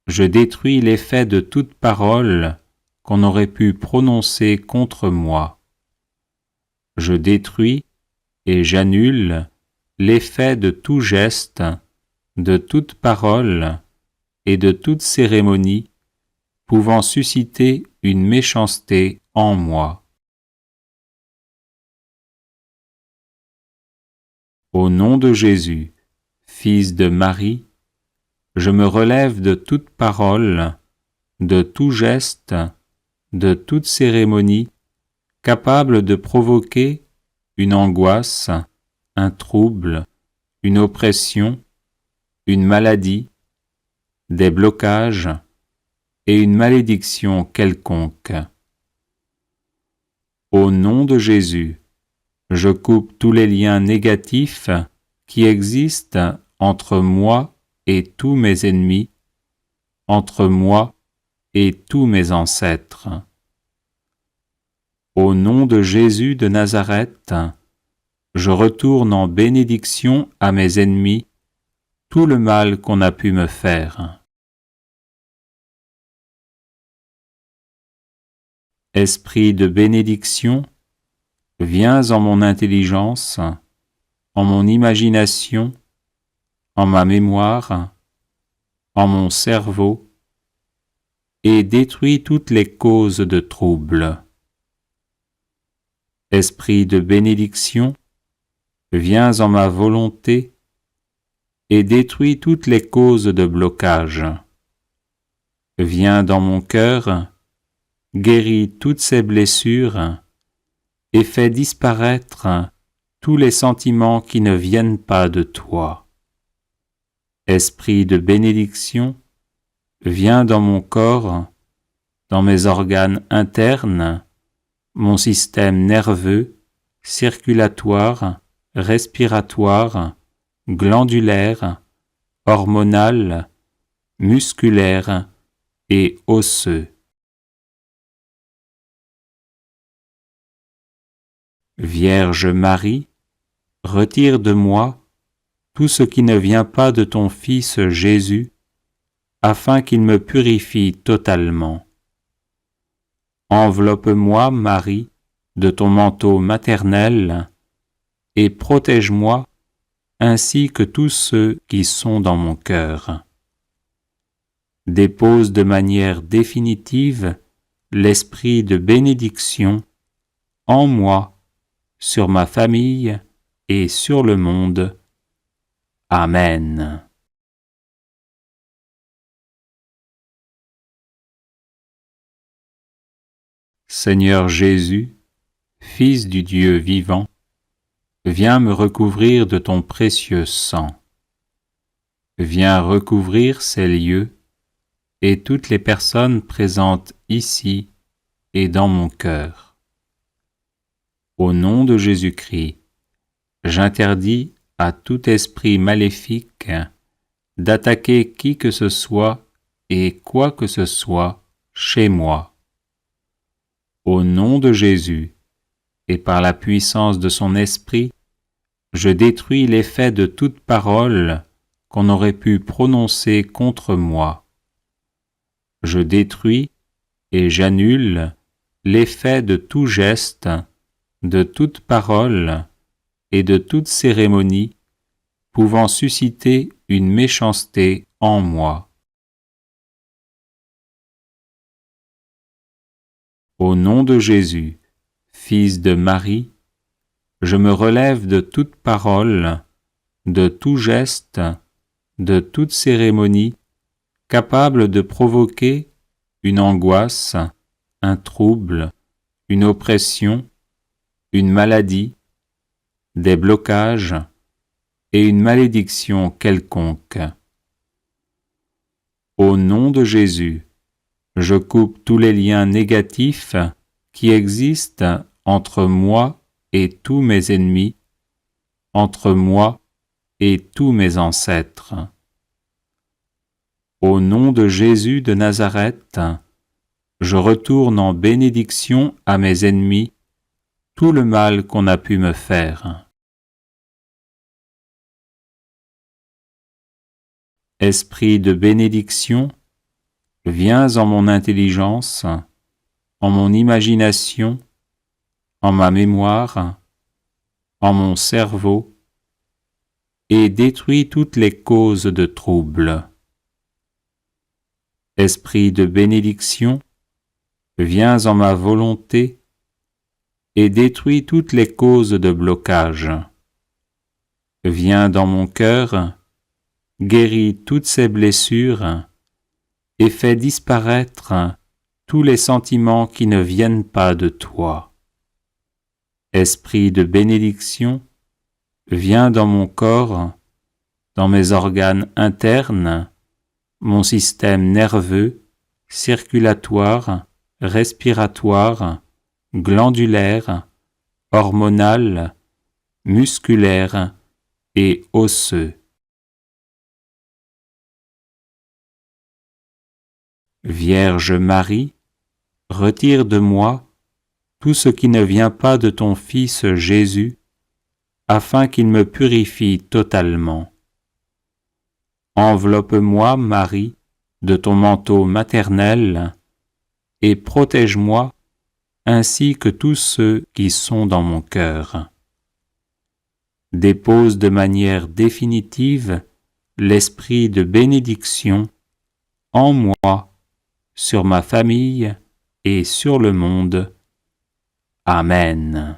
je détruis l'effet de toute parole qu'on aurait pu prononcer contre moi. Je détruis et j'annule l'effet de tout geste, de toute parole et de toute cérémonie pouvant susciter une méchanceté en moi. Au nom de Jésus, Fils de Marie, je me relève de toute parole, de tout geste, de toute cérémonie capable de provoquer une angoisse, un trouble, une oppression, une maladie, des blocages, et une malédiction quelconque. Au nom de Jésus, je coupe tous les liens négatifs qui existent entre moi et tous mes ennemis, entre moi et tous mes ancêtres. Au nom de Jésus de Nazareth, je retourne en bénédiction à mes ennemis tout le mal qu'on a pu me faire. Esprit de bénédiction, viens en mon intelligence, en mon imagination, en ma mémoire, en mon cerveau, et détruis toutes les causes de trouble. Esprit de bénédiction, viens en ma volonté et détruis toutes les causes de blocage. Viens dans mon cœur, guéris toutes ces blessures et fais disparaître tous les sentiments qui ne viennent pas de toi. Esprit de bénédiction, viens dans mon corps, dans mes organes internes, mon système nerveux, circulatoire, respiratoire, glandulaire, hormonal, musculaire et osseux. Vierge Marie, retire de moi tout ce qui ne vient pas de ton Fils Jésus, afin qu'il me purifie totalement. Enveloppe-moi, Marie, de ton manteau maternel, et protège-moi ainsi que tous ceux qui sont dans mon cœur. Dépose de manière définitive l'esprit de bénédiction en moi, sur ma famille et sur le monde. Amen. Seigneur Jésus, Fils du Dieu vivant, viens me recouvrir de ton précieux sang. Viens recouvrir ces lieux et toutes les personnes présentes ici et dans mon cœur. Au nom de Jésus-Christ, j'interdis à tout esprit maléfique d'attaquer qui que ce soit et quoi que ce soit chez moi. Au nom de Jésus, et par la puissance de son esprit, je détruis l'effet de toute parole qu'on aurait pu prononcer contre moi. Je détruis et j'annule l'effet de tout geste, de toute parole et de toute cérémonie pouvant susciter une méchanceté en moi. Au nom de Jésus, Fils de Marie, je me relève de toute parole, de tout geste, de toute cérémonie capable de provoquer une angoisse, un trouble, une oppression, une maladie, des blocages et une malédiction quelconque. Au nom de Jésus, je coupe tous les liens négatifs qui existent entre moi et tous mes ennemis, entre moi et tous mes ancêtres. Au nom de Jésus de Nazareth, je retourne en bénédiction à mes ennemis tout le mal qu'on a pu me faire. Esprit de bénédiction, viens en mon intelligence, en mon imagination, en ma mémoire, en mon cerveau, et détruis toutes les causes de trouble. Esprit de bénédiction, viens en ma volonté et détruis toutes les causes de blocage. Viens dans mon cœur, guéris toutes ces blessures et fais disparaître tous les sentiments qui ne viennent pas de toi. Esprit de bénédiction, viens dans mon corps, dans mes organes internes, mon système nerveux, circulatoire, respiratoire, glandulaire, hormonal, musculaire et osseux. Vierge Marie, retire de moi tout ce qui ne vient pas de ton Fils Jésus, afin qu'il me purifie totalement. Enveloppe-moi, Marie, de ton manteau maternel, et protège-moi ainsi que tous ceux qui sont dans mon cœur. Dépose de manière définitive l'esprit de bénédiction en moi, sur ma famille et sur le monde. Amen.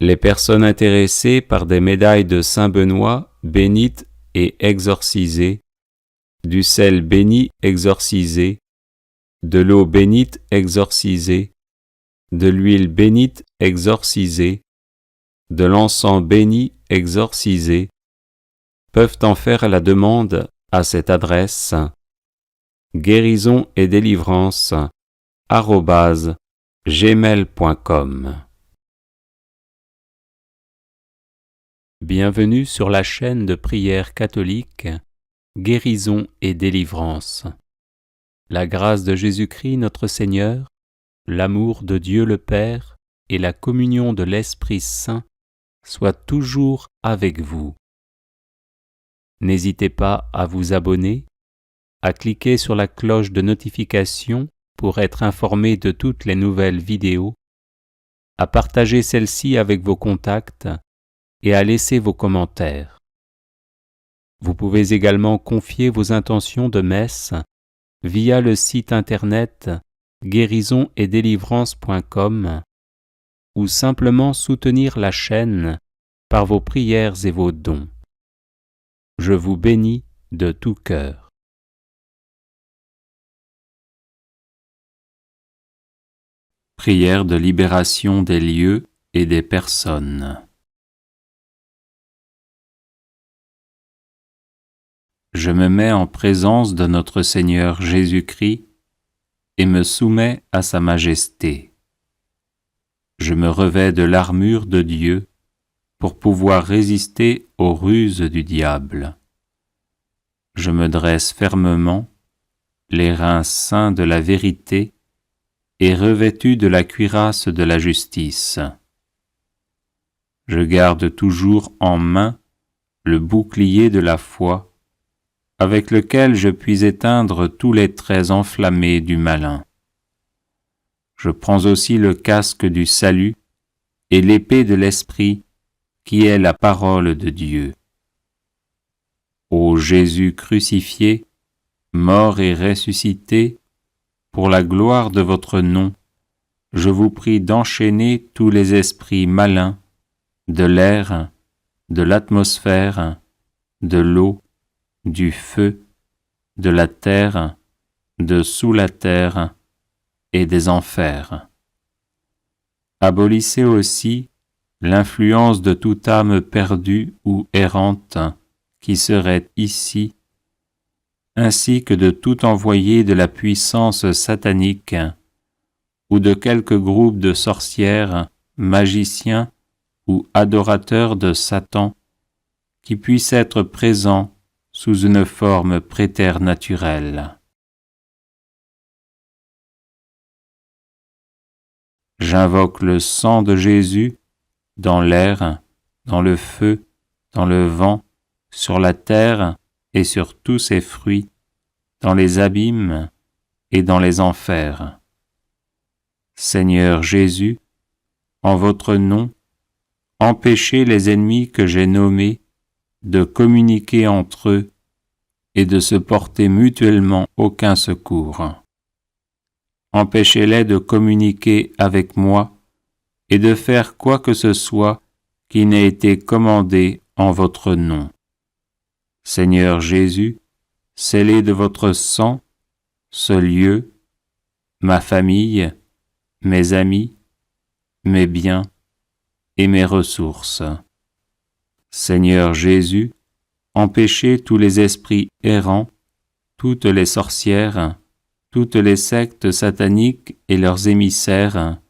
Les personnes intéressées par des médailles de Saint-Benoît bénites et exorcisées, du sel béni exorcisé, de l'eau bénite exorcisée, de l'huile bénite exorcisée, de l'encens béni exorcisé, peuvent en faire la demande à cette adresse guérisonetdélivrance@gmail.com. Bienvenue sur la chaîne de prière catholique Guérison et délivrance. La grâce de Jésus-Christ notre Seigneur, l'amour de Dieu le Père et la communion de l'Esprit Saint soient toujours avec vous. N'hésitez pas à vous abonner, à cliquer sur la cloche de notification pour être informé de toutes les nouvelles vidéos, à partager celle-ci avec vos contacts et à laisser vos commentaires. Vous pouvez également confier vos intentions de messe via le site internet guérisonetdélivrance.com ou simplement soutenir la chaîne par vos prières et vos dons. Je vous bénis de tout cœur. Prière de libération des lieux et des personnes. Je me mets en présence de notre Seigneur Jésus-Christ et me soumets à sa majesté. Je me revêts de l'armure de Dieu pour pouvoir résister aux ruses du diable. Je me dresse fermement, les reins ceints de la vérité et revêtu de la cuirasse de la justice. Je garde toujours en main le bouclier de la foi, avec lequel je puis éteindre tous les traits enflammés du malin. Je prends aussi le casque du salut et l'épée de l'Esprit, qui est la parole de Dieu. Ô Jésus crucifié, mort et ressuscité, pour la gloire de votre nom, je vous prie d'enchaîner tous les esprits malins de l'air, de l'atmosphère, de l'eau, du feu, de la terre, de sous la terre et des enfers. Abolissez aussi l'influence de toute âme perdue ou errante qui serait ici, ainsi que de tout envoyé de la puissance satanique ou de quelque groupe de sorcières, magiciens ou adorateurs de Satan qui puisse être présent sous une forme préternaturelle. J'invoque le sang de Jésus dans l'air, dans le feu, dans le vent, sur la terre et sur tous ses fruits, dans les abîmes et dans les enfers. Seigneur Jésus, en votre nom, empêchez les ennemis que j'ai nommés de communiquer entre eux et de se porter mutuellement aucun secours. Empêchez-les de communiquer avec moi et de faire quoi que ce soit qui n'ait été commandé en votre nom. Seigneur Jésus, scellez de votre sang ce lieu, ma famille, mes amis, mes biens et mes ressources. Seigneur Jésus, empêchez tous les esprits errants, toutes les sorcières, toutes les sectes sataniques et leurs émissaires,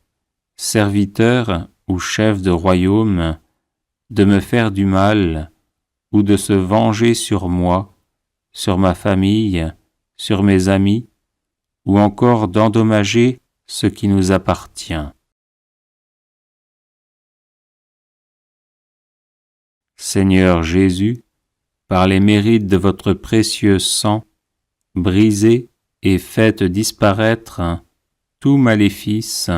serviteurs ou chefs de royaume, de me faire du mal ou de se venger sur moi, sur ma famille, sur mes amis, ou encore d'endommager ce qui nous appartient. Seigneur Jésus, par les mérites de votre précieux sang, brisez et faites disparaître tout maléfice,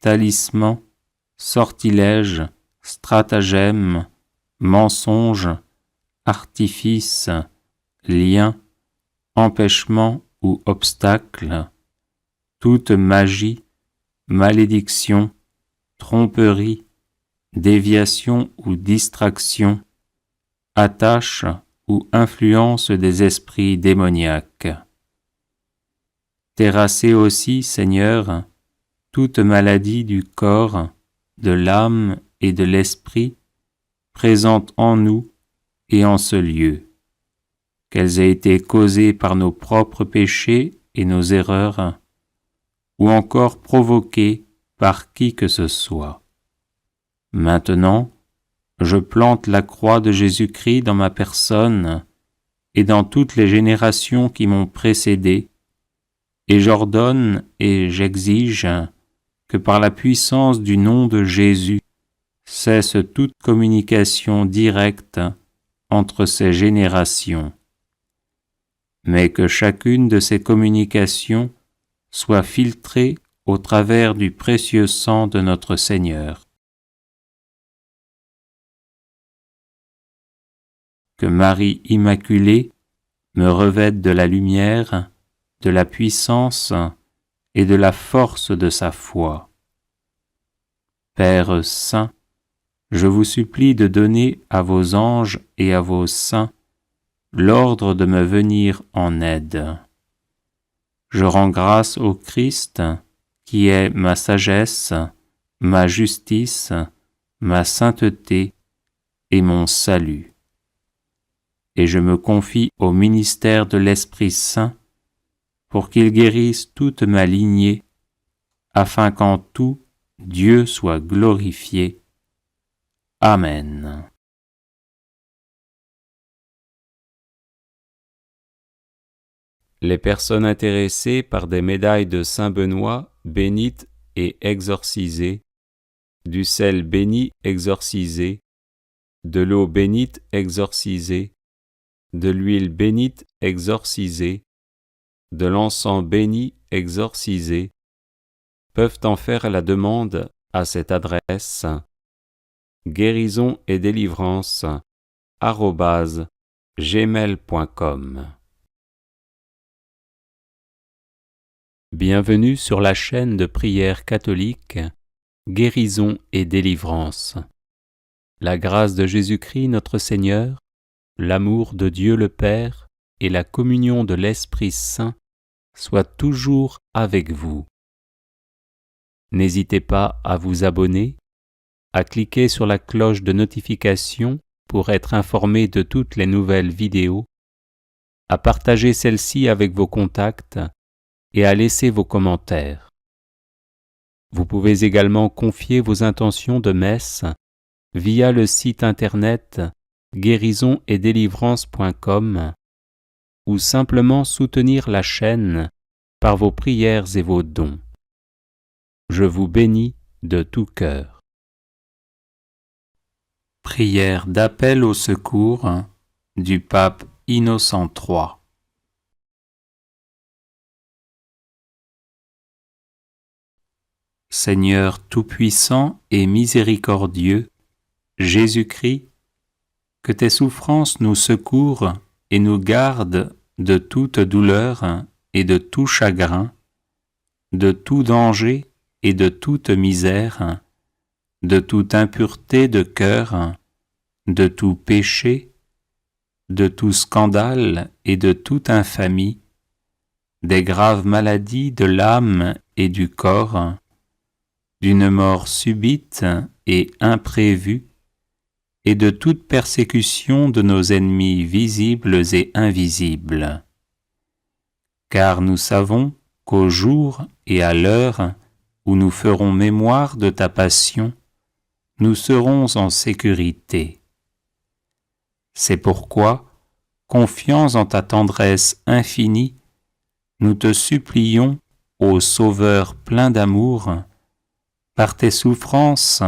talisman, sortilège, stratagème, mensonge, artifice, lien, empêchement ou obstacle, toute magie, malédiction, tromperie, déviation ou distraction, attache ou influence des esprits démoniaques. Terrassez aussi, Seigneur, toute maladie du corps, de l'âme et de l'esprit présente en nous et en ce lieu, qu'elles aient été causées par nos propres péchés et nos erreurs, ou encore provoquées par qui que ce soit. Maintenant, je plante la croix de Jésus-Christ dans ma personne et dans toutes les générations qui m'ont précédé, et j'ordonne et j'exige que par la puissance du nom de Jésus cesse toute communication directe entre ces générations, mais que chacune de ces communications soit filtrée au travers du précieux sang de notre Seigneur. Que Marie Immaculée me revête de la lumière, de la puissance et de la force de sa foi. Père Saint, je vous supplie de donner à vos anges et à vos saints l'ordre de me venir en aide. Je rends grâce au Christ, qui est ma sagesse, ma justice, ma sainteté et mon salut. Et je me confie au ministère de l'Esprit Saint pour qu'il guérisse toute ma lignée, afin qu'en tout Dieu soit glorifié. Amen. Les personnes intéressées par des médailles de Saint-Benoît bénites et exorcisées, du sel béni exorcisé, de l'eau bénite exorcisée, de l'huile bénite exorcisée, de l'encens béni exorcisé, peuvent en faire la demande à cette adresse guérisonetdélivrance@gmail.com. Bienvenue sur la chaîne de prière catholique Guérison et délivrance. La grâce de Jésus-Christ notre Seigneur, l'amour de Dieu le Père et la communion de l'Esprit Saint soient toujours avec vous. N'hésitez pas à vous abonner, à cliquer sur la cloche de notification pour être informé de toutes les nouvelles vidéos, à partager celles-ci avec vos contacts et à laisser vos commentaires. Vous pouvez également confier vos intentions de messe via le site internet guérisonetdélivrance.com ou simplement soutenir la chaîne par vos prières et vos dons. Je vous bénis de tout cœur. Prière d'appel au secours du pape Innocent III. Seigneur tout-puissant et miséricordieux, Jésus-Christ, que tes souffrances nous secourent et nous gardent de toute douleur et de tout chagrin, de tout danger et de toute misère, de toute impureté de cœur, de tout péché, de tout scandale et de toute infamie, des graves maladies de l'âme et du corps, d'une mort subite et imprévue, et de toute persécution de nos ennemis visibles et invisibles. Car nous savons qu'au jour et à l'heure où nous ferons mémoire de ta passion, nous serons en sécurité. C'est pourquoi, confiants en ta tendresse infinie, nous te supplions, ô Sauveur plein d'amour, par tes souffrances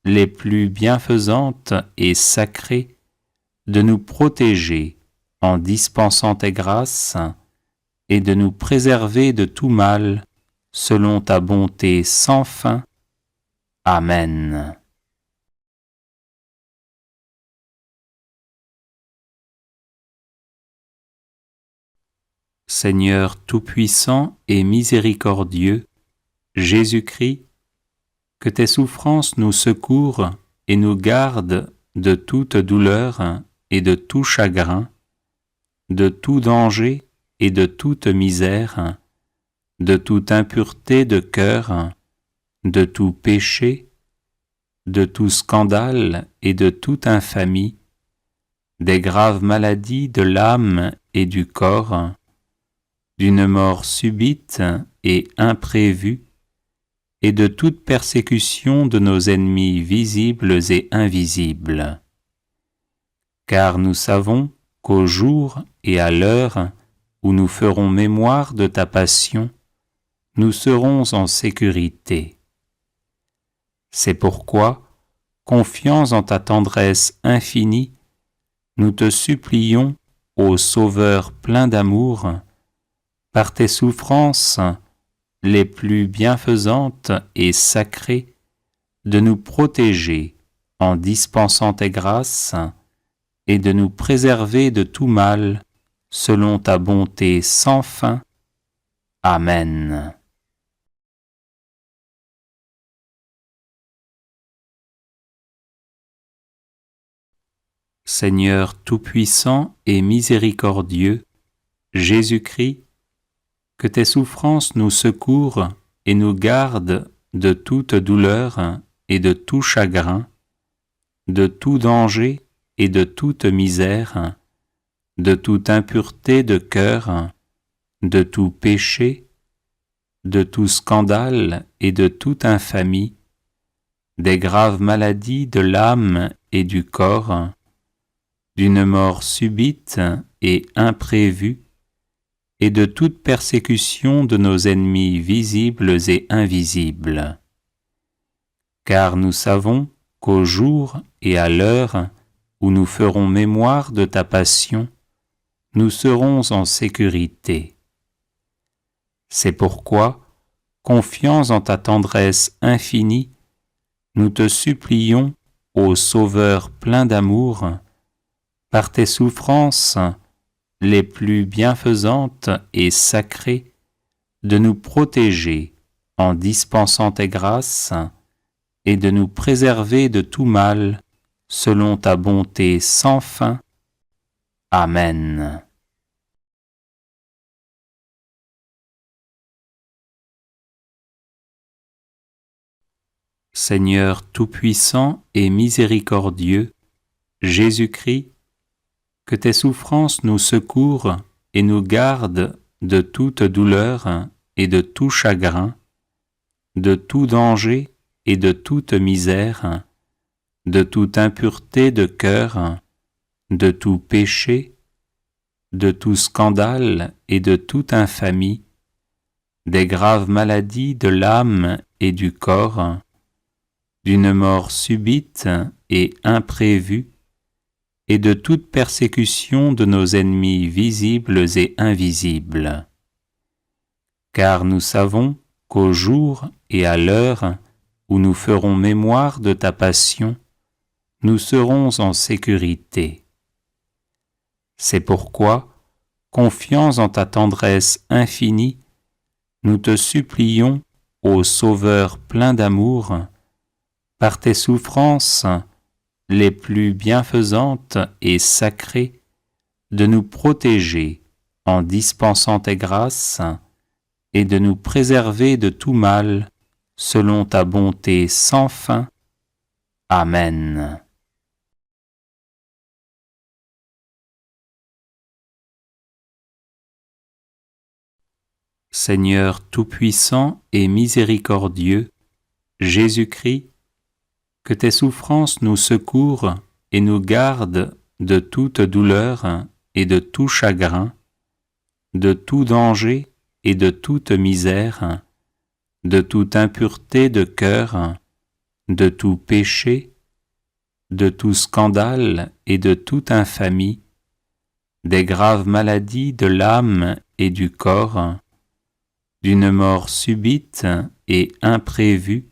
les plus bienfaisantes et sacrées, de nous protéger en dispensant tes grâces et de nous préserver de tout mal, selon ta bonté sans fin. Amen. Seigneur tout-puissant et miséricordieux, Jésus-Christ, que tes souffrances nous secourent et nous gardent de toute douleur et de tout chagrin, de tout danger et de toute misère, de toute impureté de cœur, de tout péché, de tout scandale et de toute infamie, des graves maladies de l'âme et du corps, d'une mort subite et imprévue, et de toute persécution de nos ennemis visibles et invisibles. Car nous savons qu'au jour et à l'heure où nous ferons mémoire de ta passion, nous serons en sécurité. C'est pourquoi, confiants en ta tendresse infinie, nous te supplions, ô Sauveur plein d'amour, par tes souffrances les plus bienfaisantes et sacrées, de nous protéger en dispensant tes grâces et de nous préserver de tout mal, selon ta bonté sans fin. Amen. Seigneur tout-puissant et miséricordieux, Jésus-Christ, que tes souffrances nous secourent et nous gardent de toute douleur et de tout chagrin, de tout danger et de toute misère, de toute impureté de cœur, de tout péché, de tout scandale et de toute infamie, des graves maladies de l'âme et du corps, d'une mort subite et imprévue, et de toute persécution de nos ennemis visibles et invisibles. Car nous savons qu'au jour et à l'heure où nous ferons mémoire de ta passion, nous serons en sécurité. C'est pourquoi, confiants en ta tendresse infinie, nous te supplions, ô Sauveur plein d'amour, par tes souffrances les plus bienfaisantes et sacrées, de nous protéger en dispensant tes grâces et de nous préserver de tout mal, selon ta bonté sans fin. Amen. Seigneur tout-puissant et miséricordieux, Jésus-Christ, que tes souffrances nous secourent et nous gardent de toute douleur et de tout chagrin, de tout danger et de toute misère, de toute impureté de cœur, de tout péché, de tout scandale et de toute infamie, des graves maladies de l'âme et du corps, d'une mort subite et imprévue, et de toute persécution de nos ennemis visibles et invisibles. Car nous savons qu'au jour et à l'heure où nous ferons mémoire de ta passion, nous serons en sécurité. C'est pourquoi, confiants en ta tendresse infinie, nous te supplions, ô Sauveur plein d'amour, par tes souffrances les plus bienfaisantes et sacrées, de nous protéger en dispensant tes grâces et de nous préserver de tout mal, selon ta bonté sans fin. Amen. Seigneur tout-puissant et miséricordieux, Jésus-Christ, que tes souffrances nous secourent et nous gardent de toute douleur et de tout chagrin, de tout danger et de toute misère, de toute impureté de cœur, de tout péché, de tout scandale et de toute infamie, des graves maladies de l'âme et du corps, d'une mort subite et imprévue,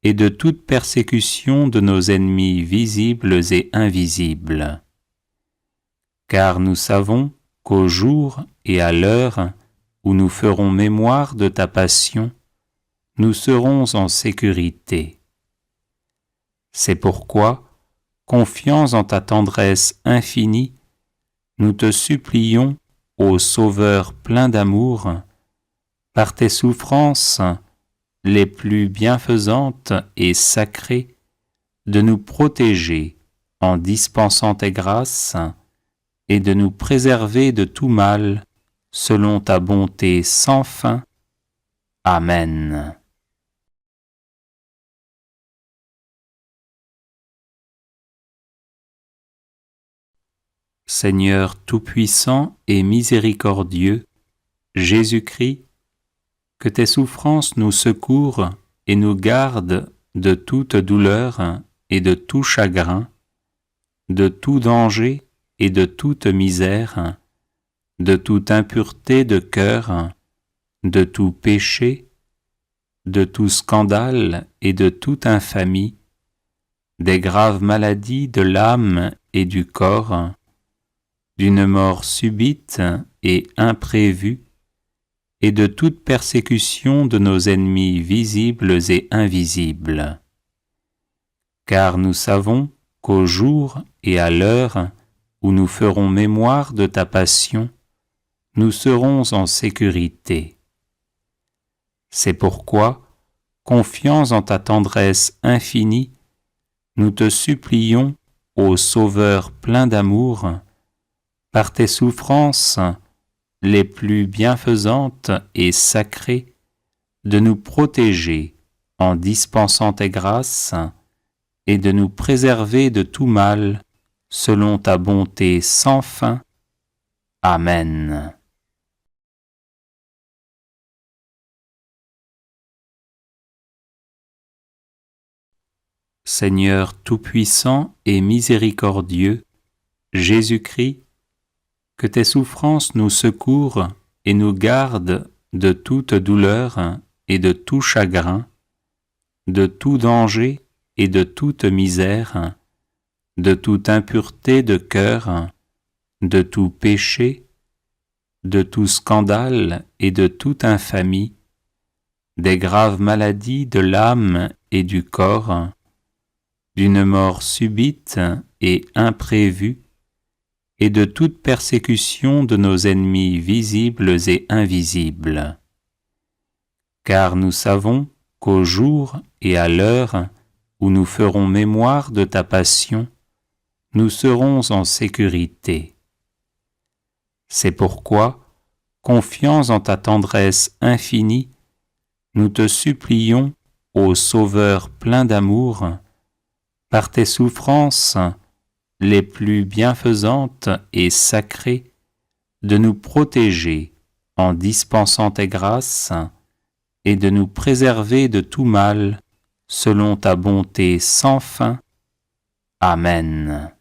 et de toute persécution de nos ennemis visibles et invisibles. Car nous savons qu'au jour et à l'heure où nous ferons mémoire de ta passion, nous serons en sécurité. C'est pourquoi, confiants en ta tendresse infinie, nous te supplions, ô Sauveur plein d'amour, par tes souffrances les plus bienfaisantes et sacrées, de nous protéger en dispensant tes grâces et de nous préserver de tout mal, selon ta bonté sans fin. Amen. Seigneur tout-puissant et miséricordieux, Jésus-Christ, que tes souffrances nous secourent et nous gardent de toute douleur et de tout chagrin, de tout danger et de toute misère, de toute impureté de cœur, de tout péché, de tout scandale et de toute infamie, des graves maladies de l'âme et du corps, d'une mort subite et imprévue, et de toute persécution de nos ennemis visibles et invisibles. Car nous savons qu'au jour et à l'heure où nous ferons mémoire de ta passion, nous serons en sécurité. C'est pourquoi, confiants en ta tendresse infinie, nous te supplions, ô Sauveur plein d'amour, par tes souffrances les plus bienfaisantes et sacrées, de nous protéger en dispensant tes grâces et de nous préserver de tout mal, selon ta bonté sans fin. Amen. Seigneur tout-puissant et miséricordieux, Jésus-Christ, que tes souffrances nous secourent et nous gardent de toute douleur et de tout chagrin, de tout danger et de toute misère, de toute impureté de cœur, de tout péché, de tout scandale et de toute infamie, des graves maladies de l'âme et du corps, d'une mort subite et imprévue, et de toute persécution de nos ennemis visibles et invisibles. Car nous savons qu'au jour et à l'heure où nous ferons mémoire de ta passion, nous serons en sécurité. C'est pourquoi, confiants en ta tendresse infinie, nous te supplions, ô Sauveur plein d'amour, par tes souffrances les plus bienfaisantes et sacrées, de nous protéger en dispensant tes grâces et de nous préserver de tout mal, selon ta bonté sans fin. Amen.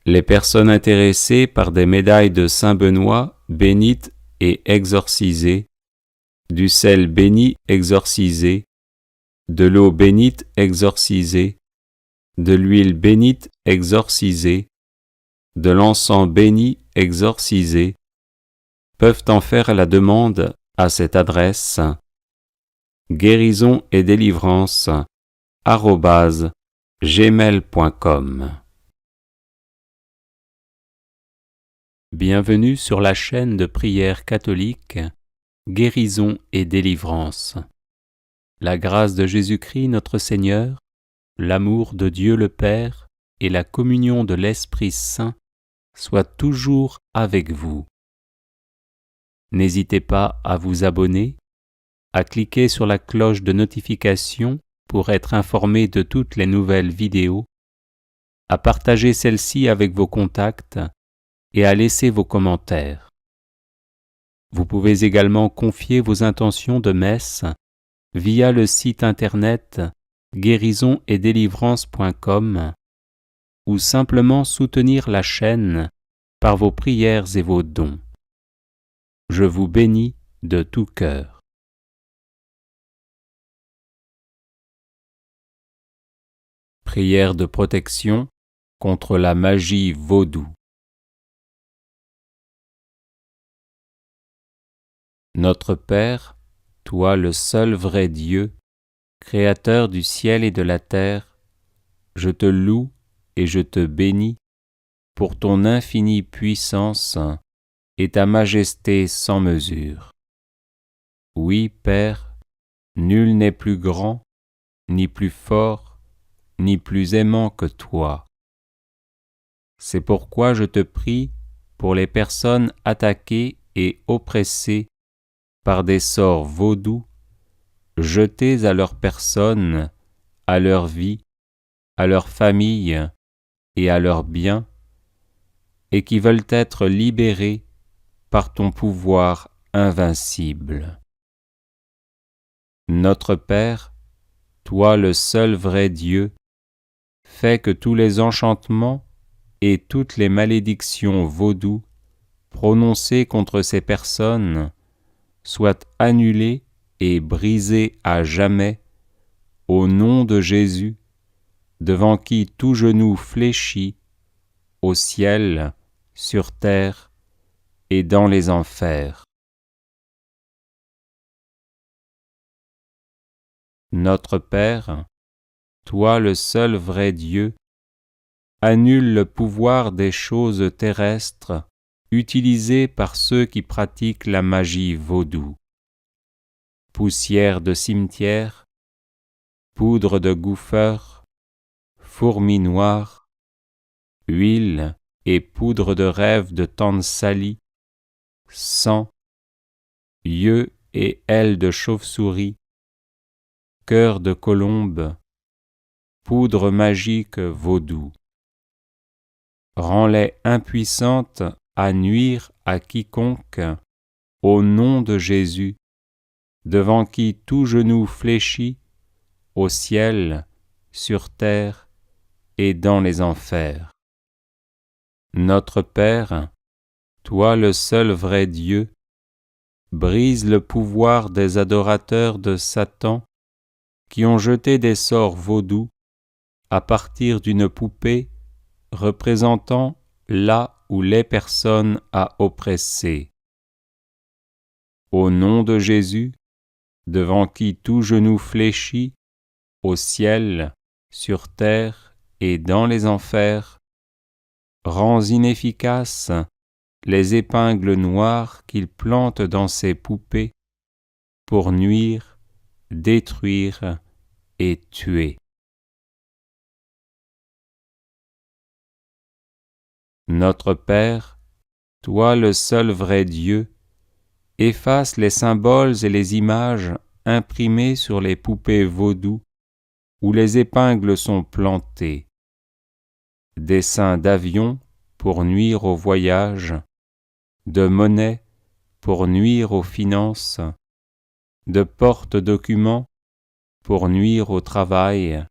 Les personnes intéressées par des médailles de Saint Benoît bénites et exorcisées, du sel béni exorcisé, de l'eau bénite exorcisée, de l'huile bénite exorcisée, de l'encens béni exorcisé, peuvent en faire la demande à cette adresse guérison et délivrance @gmail.com. Bienvenue sur la chaîne de prière catholique Guérison et délivrance. La grâce de Jésus-Christ notre Seigneur, l'amour de Dieu le Père et la communion de l'Esprit Saint soient toujours avec vous. N'hésitez pas à vous abonner, à cliquer sur la cloche de notification pour être informé de toutes les nouvelles vidéos, à partager celle-ci avec vos contacts et à laisser vos commentaires. Vous pouvez également confier vos intentions de messe via le site internet guérisonetdélivrance.com ou simplement soutenir la chaîne par vos prières et vos dons. Je vous bénis de tout cœur. Prière de protection contre la magie vaudou. Notre Père, toi le seul vrai Dieu, Créateur du ciel et de la terre, je te loue et je te bénis pour ton infinie puissance et ta majesté sans mesure. Oui, Père, nul n'est plus grand, ni plus fort, ni plus aimant que toi. C'est pourquoi je te prie pour les personnes attaquées et oppressées par des sorts vaudous, jetés à leur personne, à leur vie, à leur famille et à leurs biens, et qui veulent être libérés par ton pouvoir invincible. Notre Père, toi le seul vrai Dieu, fais que tous les enchantements et toutes les malédictions vaudous prononcées contre ces personnes soient annulés et brisés à jamais au nom de Jésus, devant qui tout genou fléchit, au ciel, sur terre et dans les enfers. Notre Père, toi le seul vrai Dieu, annule le pouvoir des choses terrestres utilisées par ceux qui pratiquent la magie vaudou. Poussière de cimetière, poudre de gouffeur, fourmis noires, huile et poudre de rêve de tante Sally, sang, yeux et ailes de chauve-souris, cœur de colombe, poudre magique vaudou. Rends-les impuissantes à nuire à quiconque, au nom de Jésus, devant qui tout genou fléchit, au ciel, sur terre et dans les enfers. Notre Père, toi le seul vrai Dieu, brise le pouvoir des adorateurs de Satan qui ont jeté des sorts vaudous à partir d'une poupée représentant là où les personnes à oppresser. Au nom de Jésus, devant qui tout genou fléchit, au ciel, sur terre et dans les enfers, rends inefficaces les épingles noires qu'ils plantent dans ces poupées pour nuire, détruire et tuer. Notre Père, toi le seul vrai Dieu, efface les symboles et les images imprimées sur les poupées vaudou où les épingles sont plantées. Dessins d'avions pour nuire au voyage, de monnaie pour nuire aux finances, de porte-documents pour nuire au travail,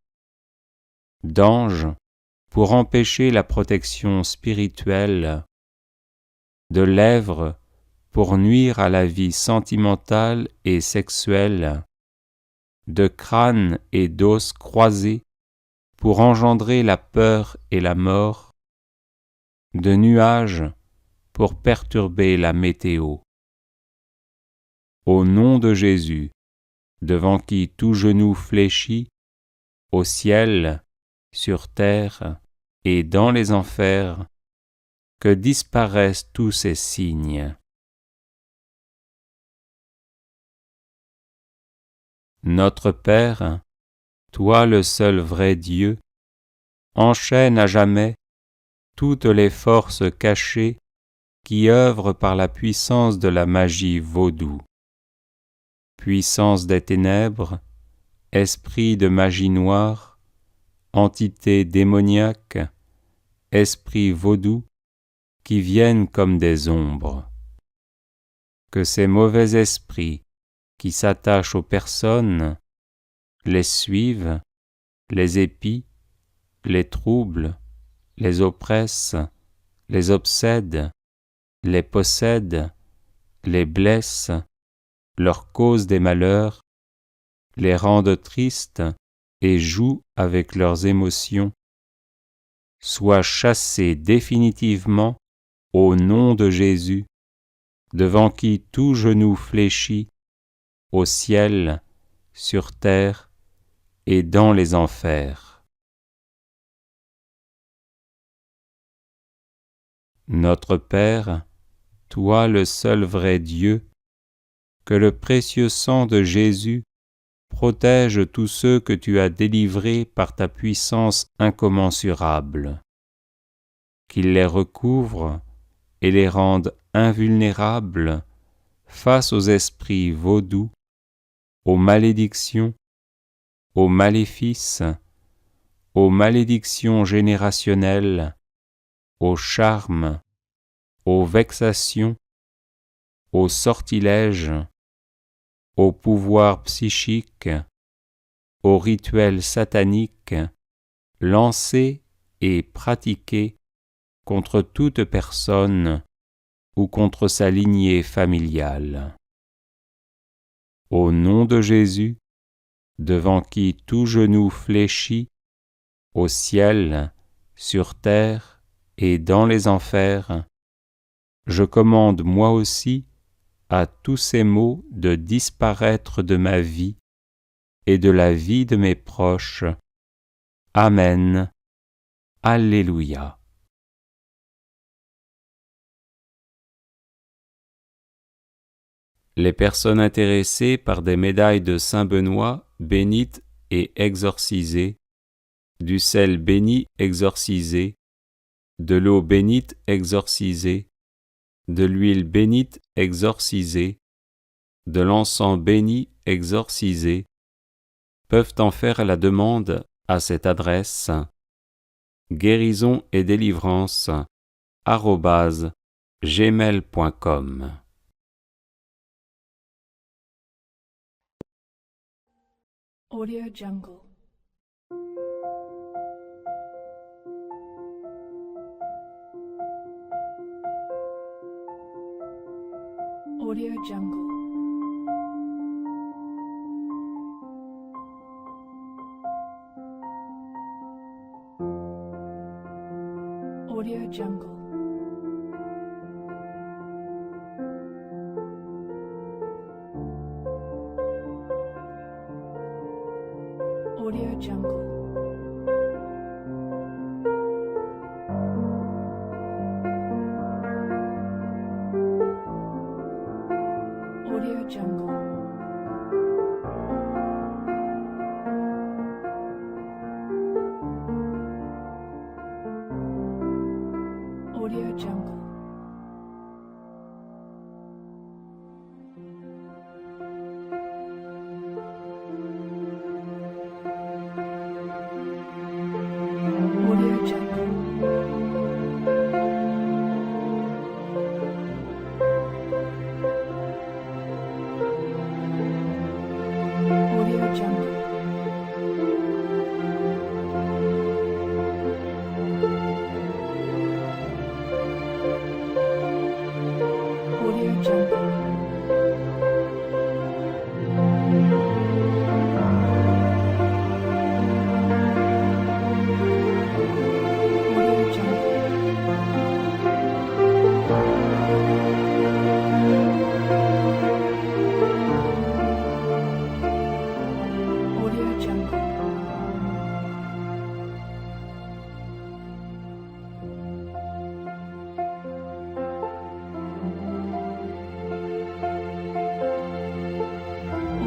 d'anges pour empêcher la protection spirituelle, de lèvres pour nuire à la vie sentimentale et sexuelle, de crânes et d'os croisés pour engendrer la peur et la mort, de nuages pour perturber la météo. Au nom de Jésus, devant qui tout genou fléchit, au ciel, sur terre et dans les enfers, que disparaissent tous ces signes. Notre Père, toi le seul vrai Dieu, enchaîne à jamais toutes les forces cachées qui œuvrent par la puissance de la magie vaudou. Puissance des ténèbres, esprit de magie noire, entité démoniaque, esprit vaudou, qui viennent comme des ombres. Que ces mauvais esprits qui s'attachent aux personnes les suivent, les épient, les troublent, les oppressent, les obsèdent, les possèdent, les blessent, leur causent des malheurs, les rendent tristes et jouent avec leurs émotions, soient chassés définitivement au nom de Jésus, devant qui tout genou fléchit, au ciel, sur terre et dans les enfers. Notre Père, toi le seul vrai Dieu, que le précieux sang de Jésus protège tous ceux que tu as délivrés par ta puissance incommensurable, qu'il les recouvre et les rende invulnérables face aux esprits vaudous, aux malédictions, aux maléfices, aux malédictions générationnelles, aux charmes, aux vexations, aux sortilèges, aux pouvoirs psychiques, aux rituels sataniques, lancés et pratiqués contre toute personne ou contre sa lignée familiale. Au nom de Jésus, devant qui tout genou fléchit, au ciel, sur terre et dans les enfers, je commande moi aussi à tous ces maux de disparaître de ma vie et de la vie de mes proches. Amen. Alléluia. Les personnes intéressées par des médailles de Saint Benoît bénites et exorcisées, du sel béni exorcisé, de l'eau bénite exorcisée, de l'huile bénite exorcisée, de l'encens béni exorcisé, peuvent en faire la demande à cette adresse guérison et délivrance @gmail.com. Audio Jungle. Audio Jungle. Audio Jungle. Audio Jungle. Audio Jungle. Audio Jungle. Audio Jungle. Audio Jungle. Audio Jungle. Audio Jungle. Audio Jungle.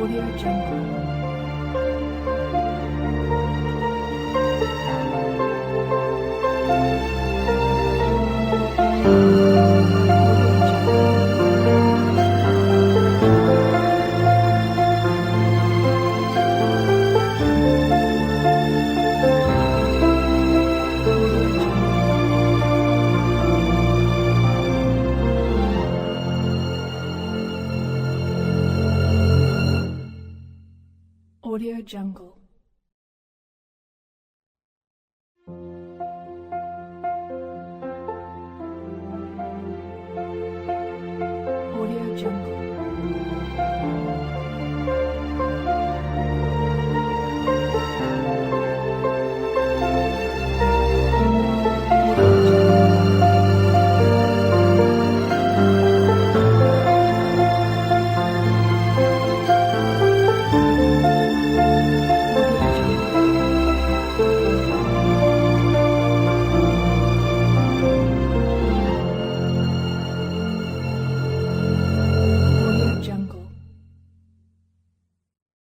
Audio Jungle. Audio Jungle.